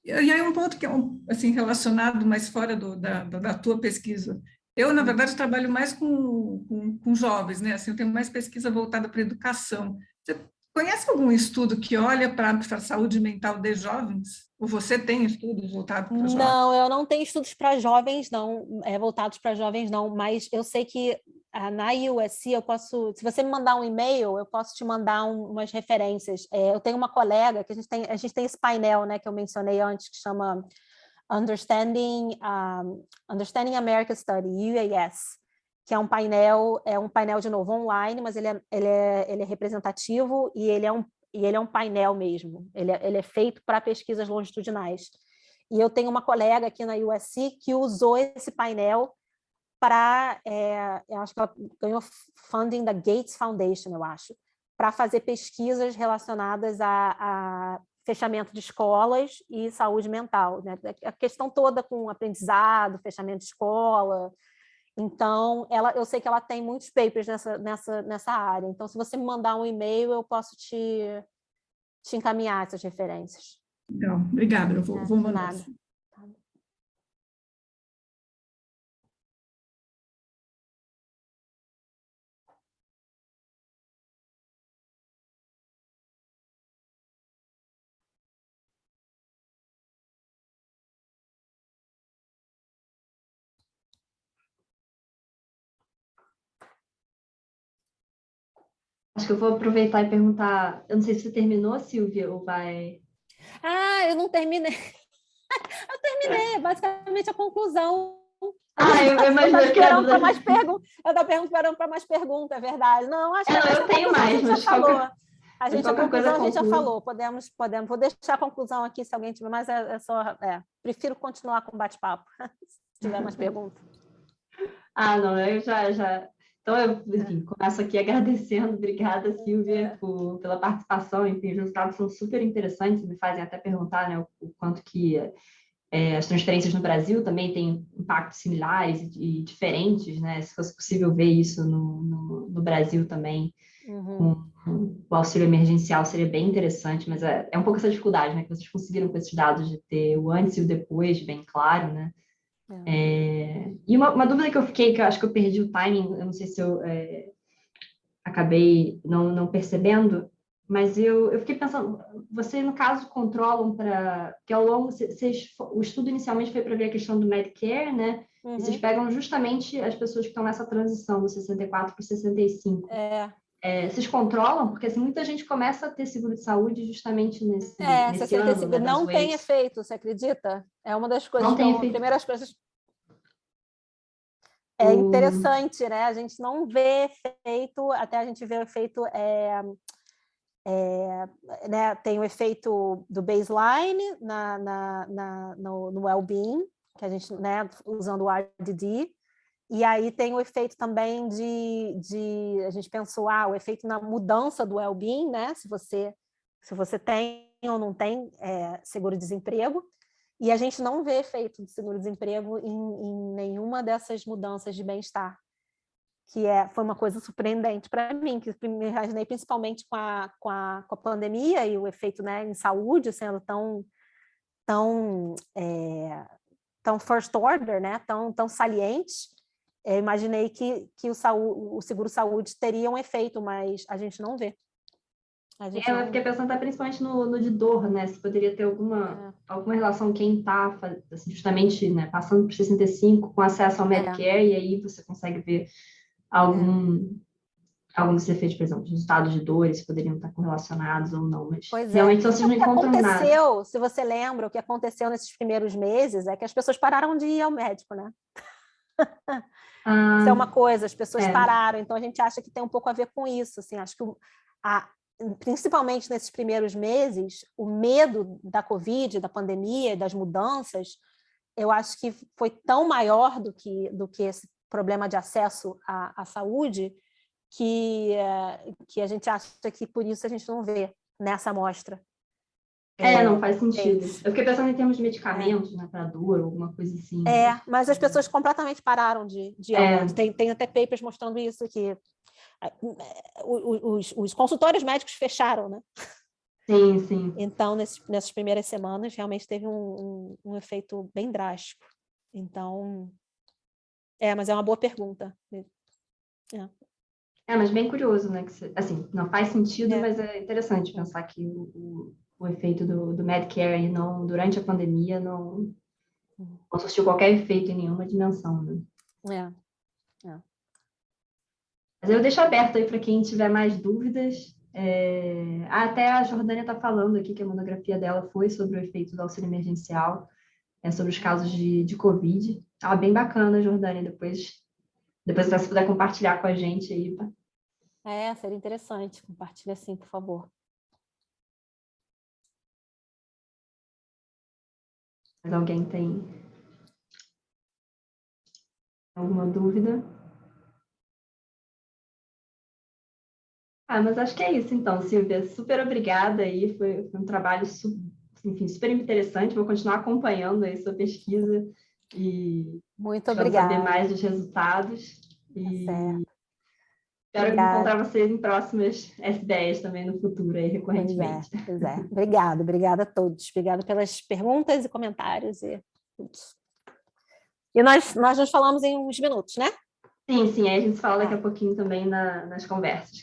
E aí um ponto que é assim, relacionado, mas fora da tua pesquisa. Eu, na verdade, trabalho mais com jovens, né? Assim, eu tenho mais pesquisa voltada para a educação. Você conhece algum estudo que olha para a saúde mental de jovens? Ou você tem estudos voltados para jovens? Não, eu não tenho estudos para jovens, não, voltados para jovens, não, mas eu sei que na USC eu posso, se você me mandar um e-mail, eu posso te mandar umas referências. Eu tenho uma colega que a gente tem esse painel, né, que eu mencionei antes, que chama Understanding American Study, UAS, que é um painel de novo online, mas ele é representativo e ele é um painel mesmo. Ele é feito para pesquisas longitudinais. E eu tenho uma colega aqui na USC que usou esse painel para, eu acho que ela ganhou funding da Gates Foundation, eu acho, para fazer pesquisas relacionadas a fechamento de escolas e saúde mental, né? A questão toda com aprendizado, fechamento de escola. Então, eu sei que ela tem muitos papers nessa área. Então, se você me mandar um e-mail, eu posso te encaminhar essas referências. Legal, obrigada, eu vou mandar. Nada. Acho que eu vou aproveitar e perguntar, eu não sei se você terminou, Silvia, ou vai... Eu não terminei. Eu terminei, basicamente a conclusão. Eu imaginei que era... para mais perguntas. Eu estava esperando para mais perguntas, é verdade. Não, acho que eu tenho mais, mas falou. A conclusão A gente já falou. Podemos. Vou deixar a conclusão aqui se alguém tiver, mas prefiro continuar com o bate-papo, se tiver mais perguntas. Não, eu já... Então, enfim, começo aqui agradecendo. Obrigada, Silvia, pela participação. Enfim, os resultados são super interessantes, me fazem até perguntar, né, o quanto que as transferências no Brasil também têm impactos similares e diferentes, né? Se fosse possível ver isso no Brasil também, com o auxílio emergencial, seria bem interessante, mas é um pouco essa dificuldade, né? Que vocês conseguiram com esses dados de ter o antes e o depois bem claro, né? E uma dúvida que eu fiquei, que eu acho que eu perdi o timing, eu não sei se eu acabei não percebendo, mas eu fiquei pensando, vocês, no caso, controlam que ao longo, o estudo inicialmente foi para ver a questão do Medicare, né? E vocês pegam justamente as pessoas que estão nessa transição do 64 para o 65. Vocês controlam? Porque assim, muita gente começa a ter seguro de saúde justamente nesse ano, né, não tem efeito, você acredita? É uma das coisas primeiras coisas. É interessante, né? A gente não vê efeito, até a gente vê o efeito, né? Tem o efeito do baseline no well-being, que a gente, né, usando o RDD, e aí tem o efeito também de a gente pensou, o efeito na mudança do well-being, né? Se você tem ou não tem seguro-desemprego. E a gente não vê efeito de seguro-desemprego em nenhuma dessas mudanças de bem-estar, que foi uma coisa surpreendente para mim, que me imaginei principalmente com a pandemia e o efeito, né, em saúde sendo tão first order, né, tão saliente. Eu imaginei que o seguro-saúde teria um efeito, mas a gente não vê. Eu fiquei pensando principalmente no de dor, né? Se poderia ter alguma relação quem está assim, justamente, né, passando por 65 com acesso ao Medicare, e aí você consegue ver alguns desses efeitos, por exemplo, resultados de dores poderiam estar correlacionados ou não, mas Pois é. realmente vocês não O que encontram nada. aconteceu, se você lembra, o que aconteceu nesses primeiros meses é que as pessoas pararam de ir ao médico, né? Isso é uma coisa, as pessoas pararam, então a gente acha que tem um pouco a ver com isso, assim, acho que principalmente nesses primeiros meses, o medo da Covid, da pandemia, das mudanças, eu acho que foi tão maior do que esse problema de acesso à saúde, que a gente acha que por isso a gente não vê nessa amostra. Não faz sentido. Eu fiquei pensando em termos de medicamentos, né, para dor, alguma coisa assim. Mas as pessoas completamente pararam de ir ao médico. Tem até papers mostrando isso, que os consultórios médicos fecharam, né? Sim. Então, nessas primeiras semanas, realmente teve um efeito bem drástico. Então, mas é uma boa pergunta. Mas bem curioso, né? Que, assim, não faz sentido, mas é interessante pensar que o efeito do Medicare durante a pandemia não surtiu qualquer efeito em nenhuma dimensão, né? Mas eu deixo aberto aí para quem tiver mais dúvidas. Até a Jordânia está falando aqui que a monografia dela foi sobre o efeito do auxílio emergencial, sobre os casos de Covid. Bem bacana, Jordânia. Depois se puder compartilhar com a gente aí. Seria interessante. Compartilha sim, por favor. Mas alguém tem alguma dúvida? Mas acho que é isso, então, Silvia. Super obrigada aí. Foi um trabalho super interessante. Vou continuar acompanhando aí sua pesquisa e muito obrigada. Saber mais dos resultados. E espero obrigada. encontrar vocês em próximas SBEs também no futuro, aí, recorrentemente. Pois é. Obrigada a todos. Obrigada pelas perguntas e comentários. E nós nos falamos em uns minutos, né? Sim. Aí a gente fala daqui a pouquinho também nas conversas.